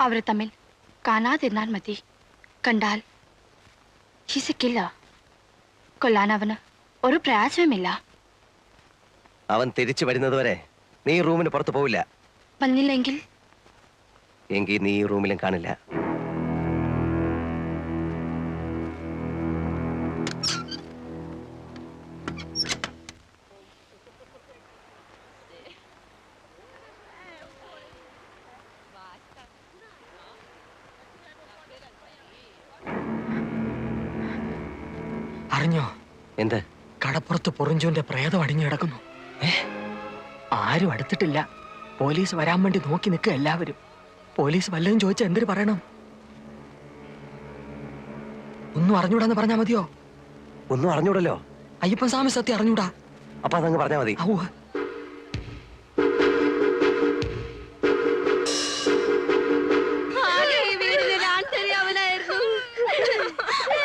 അവരെ തമ്മിൽ കാണാതിരുന്നാൽ മതി. കണ്ടാൽ he's a killer. കൊല്ലാൻ അവന് ഒരു പ്രയാസവുമില്ല. അവൻ തിരിച്ചു വരുന്നതുവരെ നീ റൂമിന് പുറത്ത് പോവില്ല. വന്നില്ലെങ്കിൽ എങ്കിൽ നീ ഈ റൂമിലും കാണില്ല. അറിഞ്ഞോ? എന്ത്? കടപ്പുറത്ത് പൊറിഞ്ചോന്റെ പ്രേതം അടിഞ്ഞു കിടക്കുന്നു. ആരും അടുത്തിട്ടില്ല. പോലീസ് വരാൻ വേണ്ടി നോക്കി നിൽക്കുക എല്ലാവരും. പോലീസ് വല്ലതും ചോദിച്ചാൽ എന്തിനു പറയണം? ഒന്നും അറിഞ്ഞൂടാന്ന് പറഞ്ഞാ മതിയോ? ഒന്നും അറിഞ്ഞൂടല്ലോ. അയ്യപ്പൻ സ്വാമി സത്യം അറിഞ്ഞൂടാ. അപ്പൊ അതങ്ങ് പറഞ്ഞാ മതി.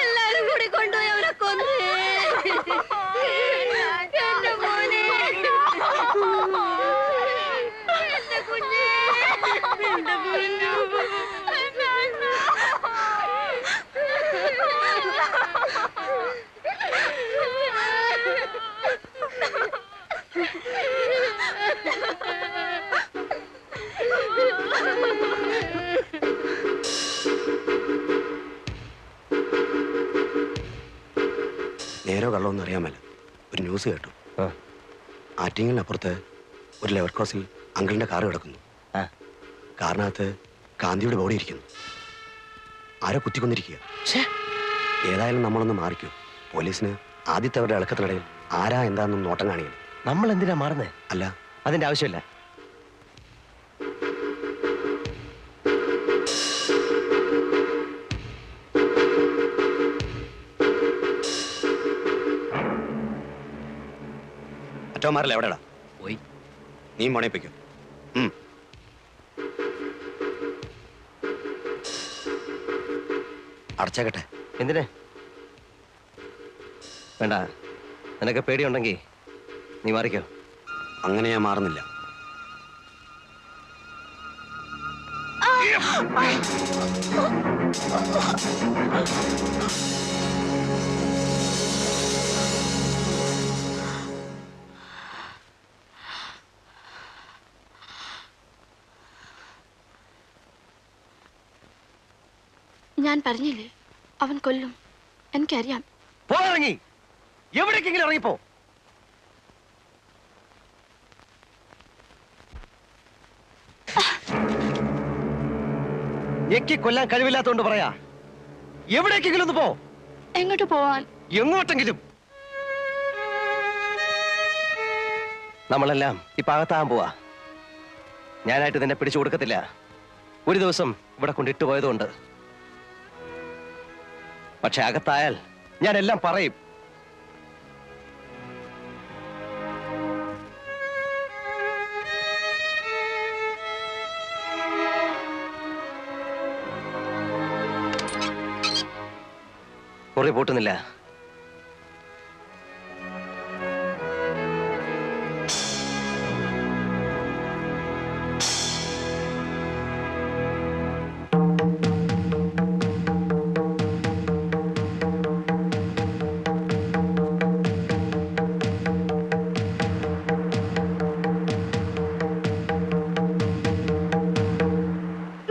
എല്ലാരും കൂടി കൊണ്ടുപോയി അവരെ കൊന്നേ. എന്റെ മോനെ, എന്റെ കുഞ്ഞേ, എന്റെ കുഞ്ഞു. നേരോ കള്ളമൊന്നും അറിയാൻ മേല. ഒരു ന്യൂസ് കേട്ടു. ആറ്റിങ്ങലിനപ്പുറത്ത് ഒരു ലെവൽ ക്രോസിൽ അങ്കിളിന്റെ കാറ് കിടക്കുന്നു. കാറിനകത്ത് കാന്തിയുടെ ബോഡി ഇരിക്കുന്നു. ആരോ കുത്തിക്കൊന്നിരിക്കുക. ഏതായാലും നമ്മളൊന്ന് മാറിക്കൂ. പോലീസിന് ആദ്യത്തെ അവരുടെ ഇളക്കത്തിനിടയിൽ ആരാ എന്താണെന്നും നോട്ടം കാണിക്കണം. നമ്മൾ എന്തിനാ മാറുന്നേ? അല്ല, അതിന്റെ ആവശ്യമില്ല. മറ്റോമാരല്ല എവിടെടാ പോയി? നീ മോണയിപ്പിക്കോ. അടച്ചേക്കട്ടെ. എന്തിന്? വേണ്ട. നിനക്ക് പേടിയുണ്ടെങ്കിൽ നീ മാറിക്കോ. അങ്ങനെ ഞാൻ മാറുന്നില്ല. ഞാൻ പറഞ്ഞില്ലേ അവൻ കൊല്ലും. എനിക്കറിയാം. പോയിറങ്ങി എവിടേക്കെങ്കിലും ഇറങ്ങിപ്പോ. ഞെക്കി കൊല്ലാൻ കഴിവില്ലാത്തോണ്ട് പറയാ. എവിടേക്കെങ്കിലും ഒന്ന് പോ. എങ്ങോട്ട് പോവാൻ? എങ്ങോട്ടെങ്കിലും. നമ്മളെല്ലാം ഇപ്പൊ അകത്താകാൻ പോവാ. ഞാനായിട്ട് നിന്നെ പിടിച്ചു കൊടുക്കത്തില്ല. ഒരു ദിവസം ഇവിടെ കൊണ്ടിട്ട് പോയതുകൊണ്ട്. പക്ഷെ അകത്തായാൽ ഞാൻ എല്ലാം പറയും. മുറി പൂട്ടുന്നില്ല.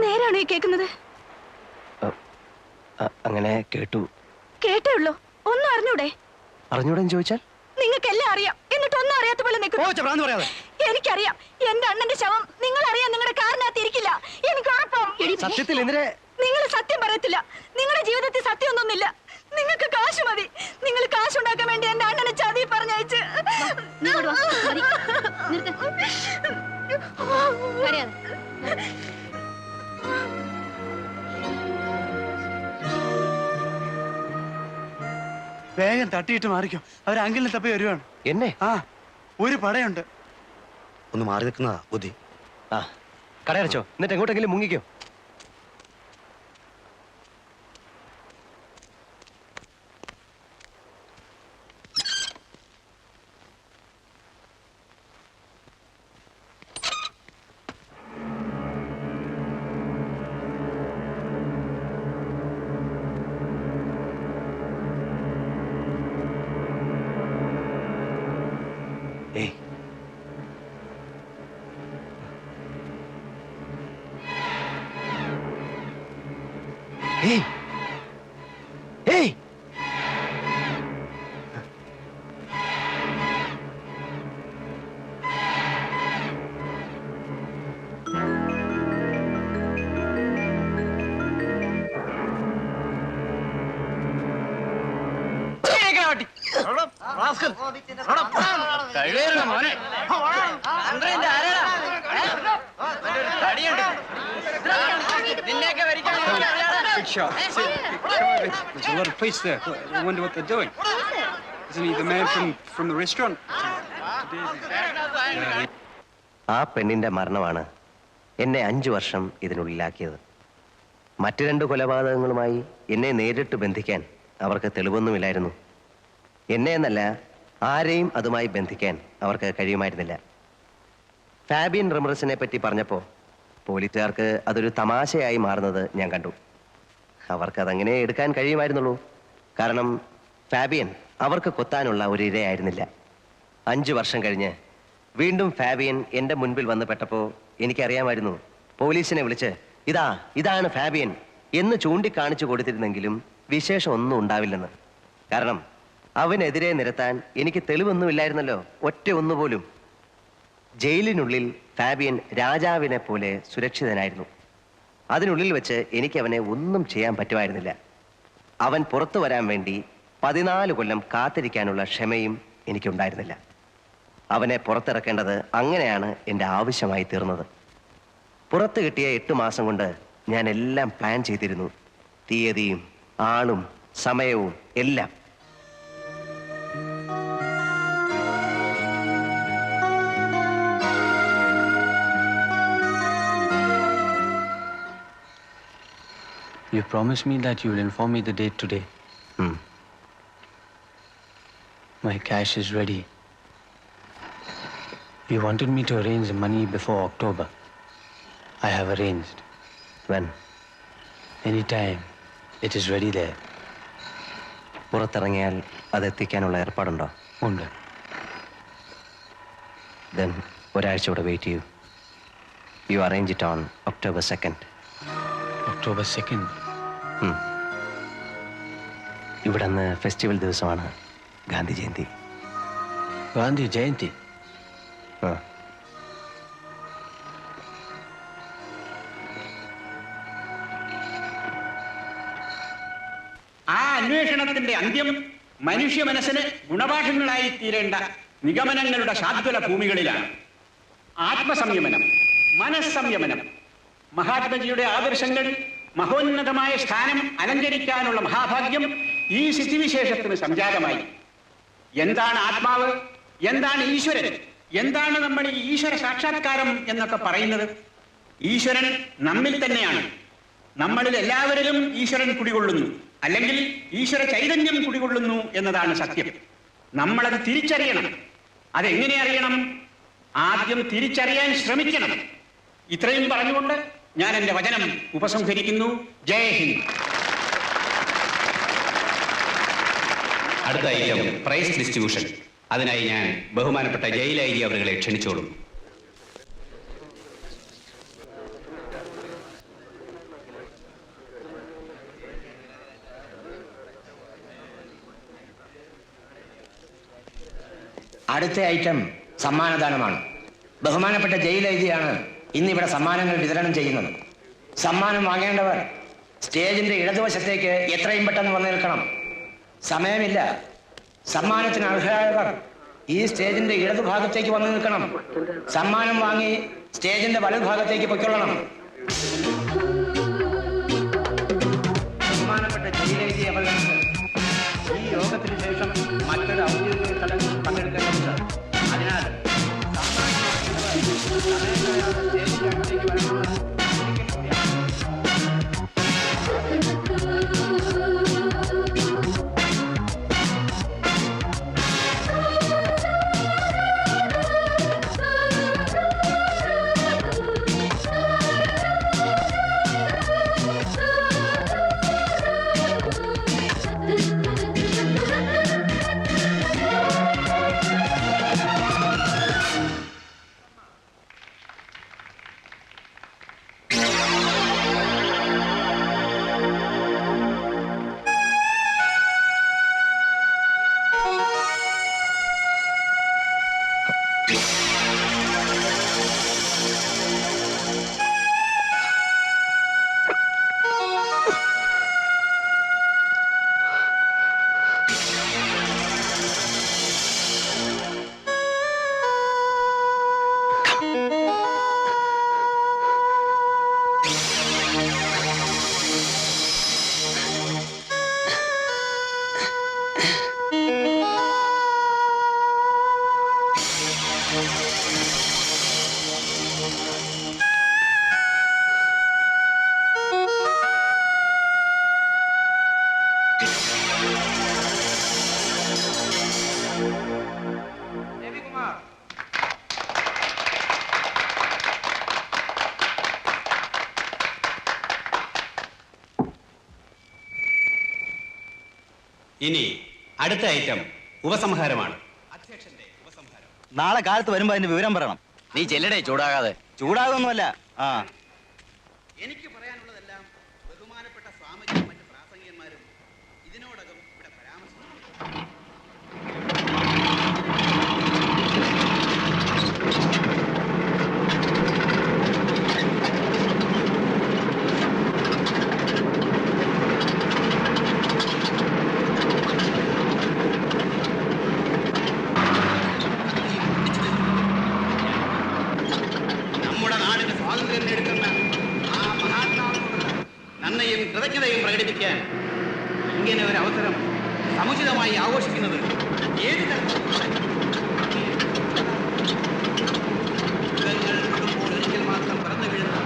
നേരാണോ ഈ കേൾക്കുന്നത്? അങ്ങനെ കേട്ടു. കേട്ടേ ഉള്ളൂ, ഒന്നും അറിഞ്ഞൂടെ? അറിഞ്ഞൂടെന്ന് ചോദിച്ചാൽ നിങ്ങൾക്കെല്ലാം അറിയാം, എന്നിട്ട് ഒന്നും അറിയാത്ത പോലെ നിൽക്കുന്നു. എനിക്കറിയാം, എന്റെ അണ്ണന്റെ ശവം നിങ്ങൾ അറിയാൻ നിങ്ങളുടെ കാറിനകത്ത് ഇരിക്കില്ല. എനിക്ക് ഉറപ്പം. സത്യത്തിൽ എന്തിനെ? നിങ്ങൾ സത്യം പറയത്തില്ല. നിങ്ങളുടെ ജീവിതത്തിൽ സത്യമൊന്നുമില്ല. നിങ്ങൾക്ക് കാശ് മതി. നിങ്ങൾ കാശുണ്ടാക്കാൻ വേണ്ടി എന്റെ അണ്ണനെ ചതി പറഞ്ഞയച്ച്. വേഗം തട്ടിയിട്ട് മാറിക്കോ, അവർ അങ്കിളിനെ തപ്പി വരുവാണ്. എന്നെ? ആ, ഒരു പടയുണ്ട്. ഒന്ന് മാറി നിൽക്കുന്നതാ ബുദ്ധി. ആ, കടയടച്ചോ, എന്നിട്ട് എങ്ങോട്ടെങ്കിലും മുങ്ങിക്കോ. ഏയ്, ഏയ്, ഏയ്, There's a lot of police there. I wonder what they're doing. Isn't he the man from the restaurant? ആ പെണ്ണിന്റെ മരണമാണ് എന്നെ 5 വർഷം ഇതിനുള്ളിലാക്കിയത്. മറ്റു 2 കൊലപാതകങ്ങളുമായി എന്നെ നേരിട്ട് ബന്ധിക്കാൻ അവർക്ക് തെളിവൊന്നുമില്ലായിരുന്നു. എന്നെ എന്നല്ല, ആരെയും അതുമായി ബന്ധിക്കാൻ അവർക്ക് കഴിയുമായിരുന്നില്ല. ഫാബിയൻ റമറസിനെ പറ്റി പറഞ്ഞപ്പോൾ പോലീസുകാർക്ക് അതൊരു തമാശയായി മാറുന്നത് ഞാൻ കണ്ടു. അവർക്കതങ്ങനെ എടുക്കാൻ കഴിയുമായിരുന്നുള്ളൂ. കാരണം ഫാബിയൻ അവർക്ക് കൊത്താനുള്ള ഒരു ഇരയായിരുന്നില്ല. 5 വർഷം കഴിഞ്ഞ് വീണ്ടും ഫാബിയൻ എൻ്റെ മുൻപിൽ വന്ന് പെട്ടപ്പോൾ എനിക്കറിയാമായിരുന്നു പോലീസിനെ വിളിച്ച് ഇതാണ് ഫാബിയൻ എന്ന് ചൂണ്ടിക്കാണിച്ചു കൊടുത്തിരുന്നെങ്കിലും വിശേഷം ഒന്നും ഉണ്ടാവില്ലെന്ന്. കാരണം അവനെതിരെ നിരത്താൻ എനിക്ക് തെളിവൊന്നുമില്ലായിരുന്നല്ലോ, ഒറ്റ ഒന്നുപോലും. ജയിലിനുള്ളിൽ ഫാബിയൻ രാജാവിനെ പോലെ സുരക്ഷിതനായിരുന്നു. അതിനുള്ളിൽ വെച്ച് എനിക്ക് അവനെ ഒന്നും ചെയ്യാൻ പറ്റുമായിരുന്നില്ല. അവൻ പുറത്തു വരാൻ വേണ്ടി 14 കൊല്ലം കാത്തിരിക്കാനുള്ള ക്ഷമയും എനിക്കുണ്ടായിരുന്നില്ല. അവനെ പുറത്തിറക്കേണ്ടത് അങ്ങനെയാണ് എൻ്റെ ആവശ്യമായി തീർന്നത്. പുറത്ത് കിട്ടിയ 8 മാസം കൊണ്ട് ഞാൻ എല്ലാം പ്ലാൻ ചെയ്തിരുന്നു. തീയതിയും ആളും സമയവും എല്ലാം. You promised me that you will inform me the date today. My cash is ready. You wanted me to arrange the money before October. I have arranged. When? Anytime. It is ready there. പുറത്തിറങ്ങിയാൽ അതെത്തിക്കാനുള്ള ഏർപ്പാടുണ്ടോ? ഉണ്ട്. Then ഒരാഴ്ച കൂടെ wait ചെയ്യൂ. You arrange it on October 2nd. October 2nd? ഇവിടെ അന്ന് festival ദിവസമാണ്, ഗാന്ധി ജയന്തി. ഗാന്ധി ജയന്തി? ആ അന്വേഷണത്തിന്റെ അന്ത്യം മനുഷ്യ മനസ്സിന് ഗുണപാഠങ്ങളായി തീരേണ്ട നിഗമനങ്ങളുടെ ശാദ്വല ഭൂമികളിലാണ്. ആത്മസംയമനം, മനസ്സംയമനം, മഹാത്മജിയുടെ ആദർശങ്ങൾ മഹോന്നതമായ സ്ഥാനം അലങ്കരിക്കാനുള്ള മഹാഭാഗ്യം ഈ സ്ഥിതിവിശേഷത്തിന് സംജാതമായി. എന്താണ് ആത്മാവ്, എന്താണ് ഈശ്വരൻ, എന്താണ് നമ്മൾ ഈ ഈശ്വര സാക്ഷാത്കാരം എന്നൊക്കെ പറയുന്നത്? ഈശ്വരൻ നമ്മിൽ തന്നെയാണ്. നമ്മളിൽ എല്ലാവരിലും ഈശ്വരൻ കുടികൊള്ളുന്നു, അല്ലെങ്കിൽ ഈശ്വര ചൈതന്യം കുടികൊള്ളുന്നു എന്നതാണ് സത്യം. നമ്മളത് തിരിച്ചറിയണം. അതെങ്ങനെ അറിയണം? ആദ്യം തിരിച്ചറിയാൻ ശ്രമിക്കണം. ഇത്രയും പറഞ്ഞുകൊണ്ട് ഞാൻ എൻ്റെ വചനം ഉപസംഹരിക്കുന്നു. ജയ് ഹിന്ദ്. അടുത്ത ഐറ്റം പ്രൈസ് ഡിസ്ട്രിബ്യൂഷൻ. അതിനായി ഞാൻ ബഹുമാനപ്പെട്ട ജയിൽ ഐ ജി അവരെ ക്ഷണിച്ചോളും. അടുത്ത ഐറ്റം സമ്മാനദാനമാണ്. ബഹുമാനപ്പെട്ട ജയിൽ ഐ ജിയാണ് ഇന്നിവിടെ സമ്മാനങ്ങൾ വിതരണം ചെയ്യുന്നത്. സമ്മാനം വാങ്ങേണ്ടവർ സ്റ്റേജിന്റെ ഇടതുവശത്തേക്ക് എത്രയും പെട്ടെന്ന് വന്നു നിൽക്കണം. സമയമില്ല. സമ്മാനത്തിന് അർഹരായവർ ഈ സ്റ്റേജിന്റെ ഇടതുഭാഗത്തേക്ക് വന്നു നിൽക്കണം. സമ്മാനം വാങ്ങി സ്റ്റേജിന്റെ വലതുഭാഗത്തേക്ക് പൊയ്ക്കൊള്ളണം. ബഹുമാനപ്പെട്ട ജയിൽ ഐ ജി അവർക്ക് ഈ യോഗത്തിന് ശേഷം മറ്റൊരു ഔദ്യോഗിക ചടങ്ങിൽ പങ്കെടുക്കേണ്ടതുണ്ട്. അതിനാൽ ഇനി അടുത്ത ഐറ്റം ഉപസംഹാരമാണ്. നാളെ കാലത്ത് വരുമ്പോ അതിന്റെ വിവരം പറയണം. നീ ചെല്ലടേ, ചൂടാകാതെ. ചൂടാകൊന്നുമല്ല. ആ എനിക്ക് പറയാനുള്ളതെല്ലാം ബഹുമാനപ്പെട്ട സ്വാമികളും മറ്റ് പ്രാസംഗികന്മാരും ഇതിനോടകം ഇവിടെ പരാമർശിച്ചു. നമ്മുടെ നാടിന് സ്വാതന്ത്ര്യം നേടുന്ന ആ മഹാത്മാവിനോട് നന്ദിയും കൃതജ്ഞതയും പ്രകടിപ്പിക്കാൻ ഇങ്ങനെ ഒരു അവസരം സമുചിതമായി ആഘോഷിക്കുന്നത് ഏത് തരത്തിലുള്ള ഒരിക്കൽ മാത്രം പിറന്നു വീഴുന്ന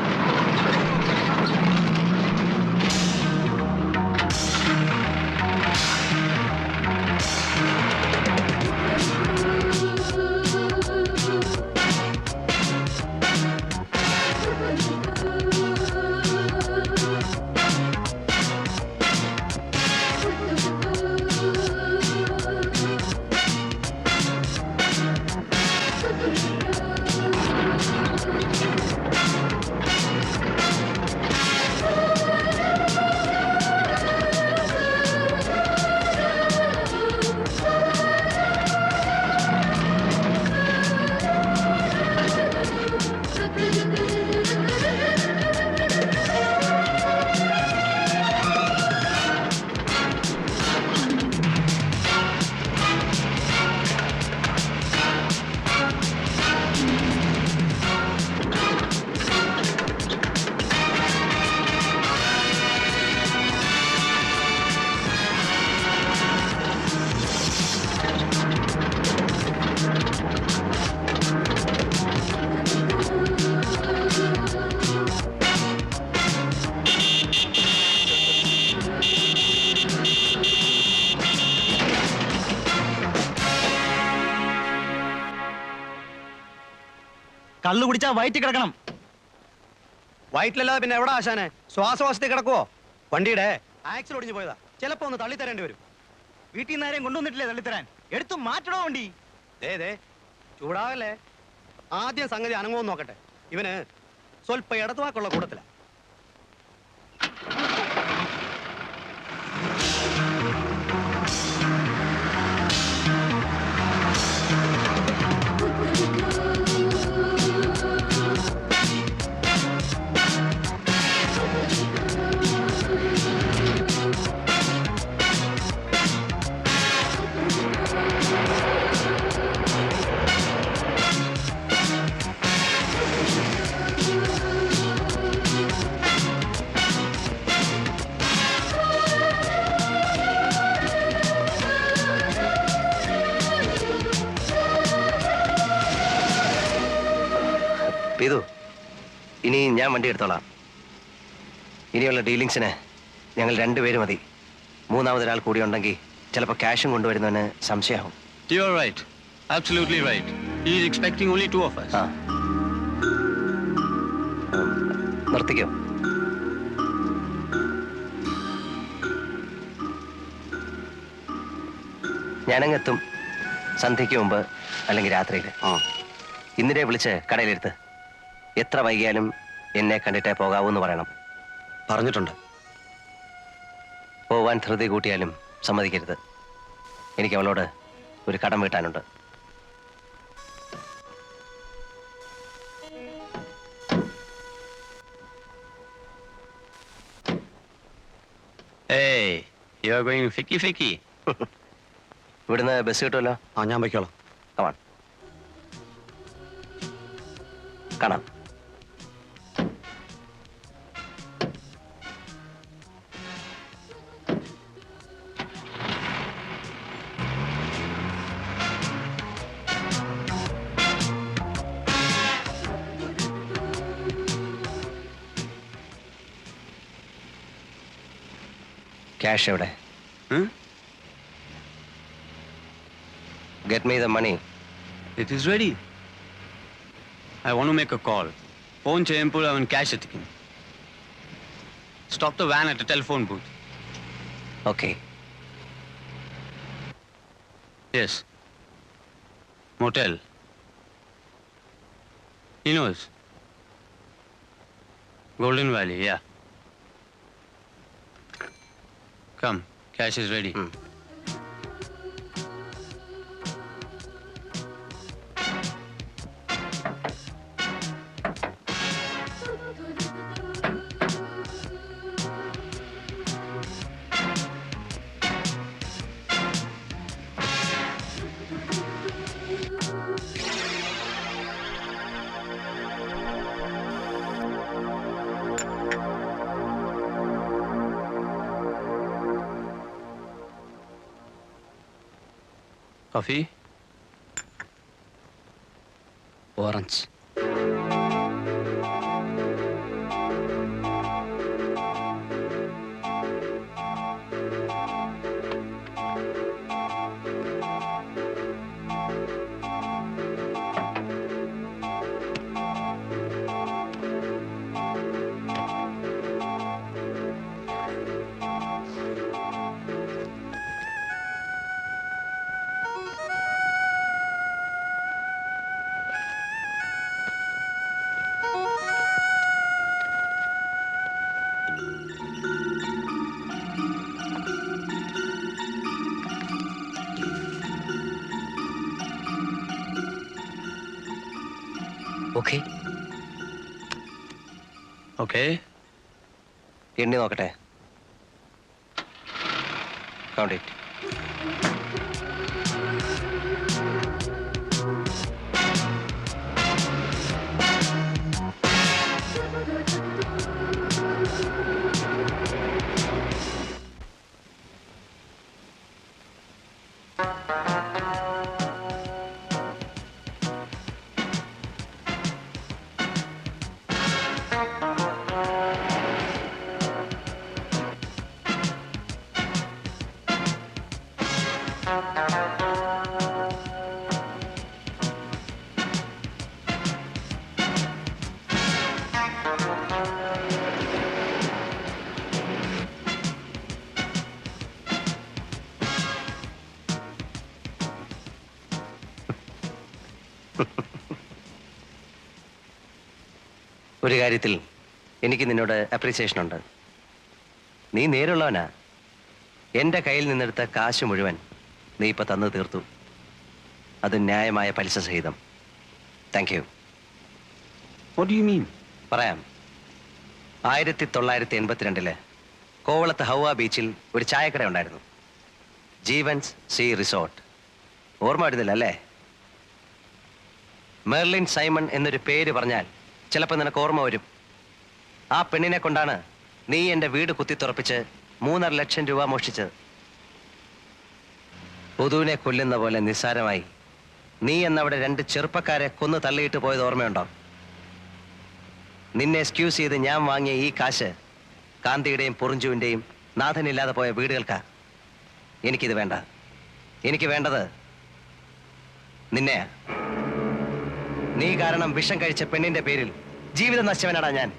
കള്ളു കുടിച്ചാ വയറ്റി കിടക്കണം. വയറ്റിലല്ലാതെ പിന്നെ എവിടെ ആശാനെ? ശ്വാസവാസത്തിൽ കിടക്കുവോ? വണ്ടിയുടെ ആക്സിൽ ഒടിഞ്ഞു പോയതാ. ചിലപ്പോ ഒന്ന് തള്ളിത്തരേണ്ടി വരും. വീട്ടിൽ നിന്ന് ആരെയും കൊണ്ടുവന്നിട്ടില്ലേ തള്ളിത്തരാൻ? എടുത്തു മാറ്റണോ വണ്ടി? ദേ ചൂടാവല്ലേ. ആദ്യം സംഗതി അനങ്ങുമെന്ന് നോക്കട്ടെ. ഇവന് സ്വല്പ ഇടത്തുവാക്കുള്ള കൂട്ടത്തില. ഇതു ഇനി ഞാൻ വണ്ടി എടുത്തോളാം. ഇനിയുള്ള ഡീലിങ്സിന് ഞങ്ങൾ 2 പേര് മതി. മൂന്നാമതൊരാൾ കൂടി ഉണ്ടെങ്കിൽ ചിലപ്പോൾ ക്യാഷും കൊണ്ടുവരുന്നതിന് സംശയമാവും. You are right. Absolutely right. He is expecting only 2 of us. നിർത്തിക്കോ. ഞാനങ്ങെത്തും സന്ധ്യയ്ക്ക് മുമ്പ് അല്ലെങ്കിൽ രാത്രിയിൽ. ഇന്നിരെ വിളിച്ച് കടയിലെടുത്ത് എത്ര വൈകിയാലും എന്നെ കണ്ടിട്ടേ പോകാവൂന്ന് പറയണം. പറഞ്ഞിട്ടുണ്ട്. പോവാൻ ധൃതി കൂട്ടിയാലും സമ്മതിക്കരുത്. എനിക്ക് അവളോട് ഒരു കടം വീട്ടാനുണ്ട്. Hey, you are going ficky. ഇവിടുന്ന് ബസ് കിട്ടുമല്ലോ. ഞാൻ വയ്ക്കോളാം. കമാൺ. കാണാം. ക്യാഷ് എവിടെ? Get me the money. It is ready. I want to make a call. Phone cheyempur avan cash ethikin. Stop the van at a telephone booth. Okay. Yes. Motel. He knows. Golden Valley, yeah. Come, cash is ready. Coffee? Orange. Okay. Okay. എണ്ണി നോക്കട്ടെ. Count it. ഒരു കാര്യത്തിൽ എനിക്ക് നിന്നോട് appreciation ഉണ്ട്. നീ നേരുള്ളവനാ. എൻ്റെ കയ്യിൽ നിന്നെടുത്ത കാശ് മുഴുവൻ നീ ഇപ്പം തന്നു തീർത്തു. അത് ന്യായമായ പലിശ സഹിതം. Thank you. What do you mean? പറയാം. 1982 കോവളത്ത് ഹൗവ ബീച്ചിൽ ഒരു ചായക്കട ഉണ്ടായിരുന്നു. Jeevan's sea resort. ഓർമ്മ വരുന്നില്ല അല്ലേ? മെർലിൻ സൈമൺ എന്നൊരു പേര് പറഞ്ഞാൽ ചിലപ്പോൾ നിനക്ക് ഓർമ്മ വരും. ആ പെണ്ണിനെ കൊണ്ടാണ് നീ എൻ്റെ വീട് കുത്തിത്തുറപ്പിച്ച് 3.5 ലക്ഷം രൂപ മോഷ്ടിച്ചത്. പൊതുവിനെ കൊല്ലുന്ന പോലെ നിസ്സാരമായി നീ എന്നവിടെ 2 ചെറുപ്പക്കാരെ കൊന്നു തള്ളിയിട്ട് പോയത് ഓർമ്മയുണ്ടോ? നിന്നെ എക്സ്ക്യൂസ് ചെയ്ത് ഞാൻ വാങ്ങിയ ഈ കാശ് കാന്തിയുടെയും പൊറിഞ്ചുവിൻ്റെയും നാഥനില്ലാതെ പോയ വീടുകൾക്കാ. എനിക്കിത് വേണ്ട. എനിക്ക് വേണ്ടത് നിന്നെയാ. നീ കാരണം വിഷം കഴിച്ച പെണ്ണിന്റെ പേരിൽ ജീവിതം നശിച്ചവനാടാ ഞാൻ.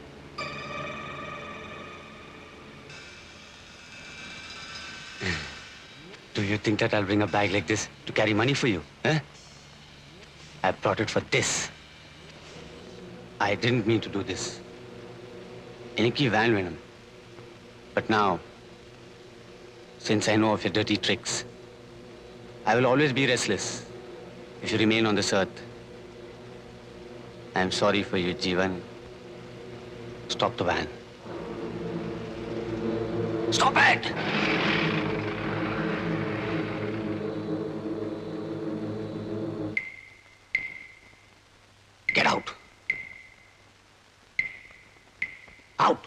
Do you think that I'll bring a bag like this to carry money for you? Eh? I brought it for this. I didn't mean to do this. എനിക്ക് ഈ വാൻ വേണം. But now, since I know of your dirty tricks, I will always be restless if you remain on this earth. I'm sorry for you, Jeevan. Stop the van. Stop it! Get out. Out.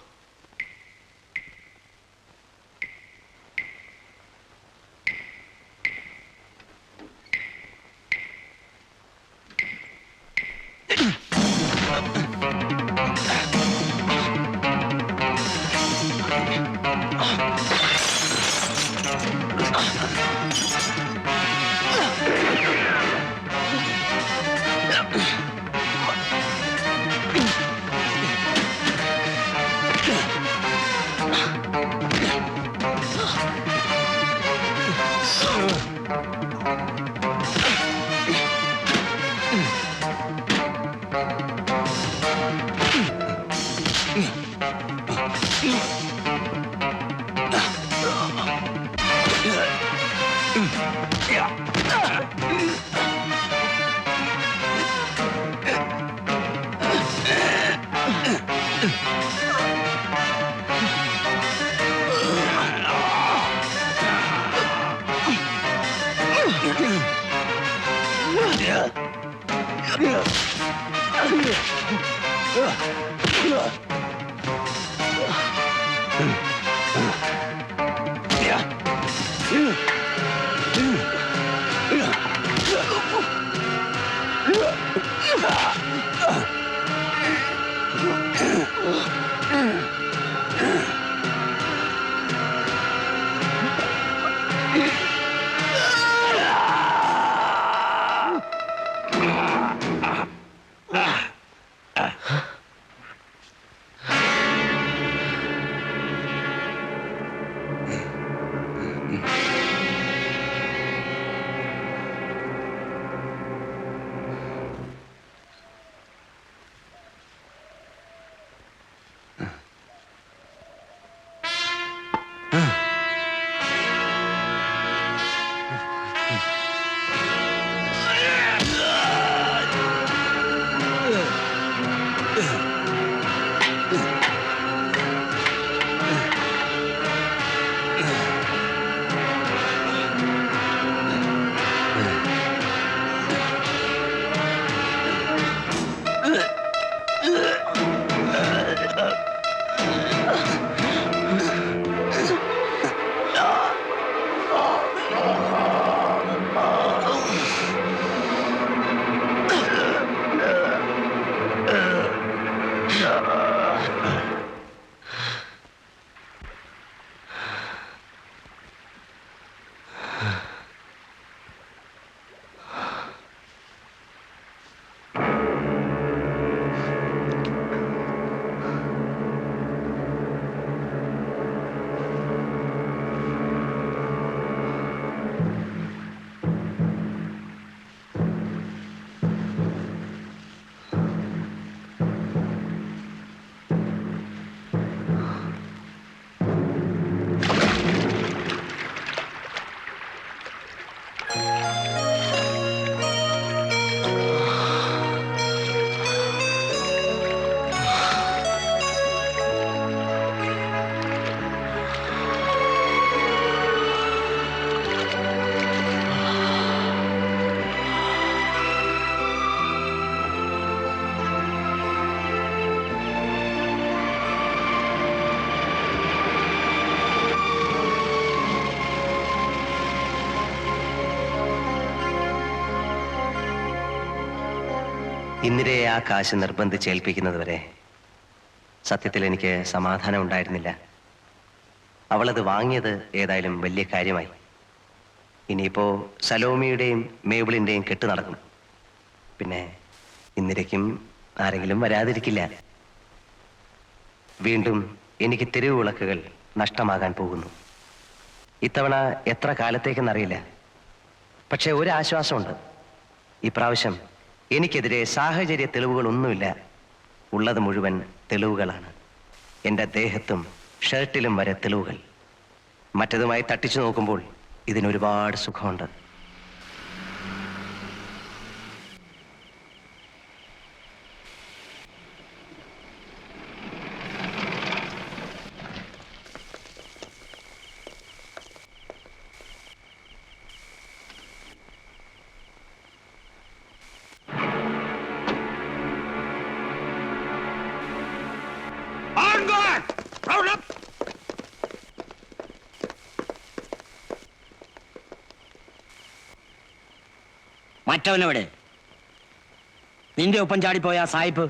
ഇന്ദിരയെ ആ കാശ് നിർബന്ധിച്ചേൽപ്പിക്കുന്നത് വരെ സത്യത്തിൽ എനിക്ക് സമാധാനം ഉണ്ടായിരുന്നില്ല. അവളത് വാങ്ങിയത് ഏതായാലും വലിയ കാര്യമായി. ഇനിയിപ്പോ സലോമിയുടെയും മേബിളിന്റെയും കെട്ട് നടക്കും. പിന്നെ ഇന്ദിരയ്ക്കും ആരെങ്കിലും വരാതിരിക്കില്ല. വീണ്ടും എനിക്ക് തെരുവ് വിളക്കുകൾ നഷ്ടമാകാൻ പോകുന്നു. ഇത്തവണ എത്ര കാലത്തേക്കെന്നറിയില്ല. പക്ഷെ ഒരു ആശ്വാസമുണ്ട്. ഇപ്രാവശ്യം എനിക്കെതിരെ സാഹചര്യ തെളിവുകളൊന്നുമില്ല. ഉള്ളത് മുഴുവൻ തെളിവുകളാണ്. എൻ്റെ ദേഹത്തും ഷർട്ടിലും വരെ തെളിവുകൾ. മറ്റതുമായി തട്ടിച്ചു നോക്കുമ്പോൾ ഇതിനൊരുപാട് സുഖമുണ്ട്. On guard! Round up! മറ്റവനെവിടെ? നിന്റെ ഒപ്പം ചാടിപ്പോയ ആ സായിപ്പ്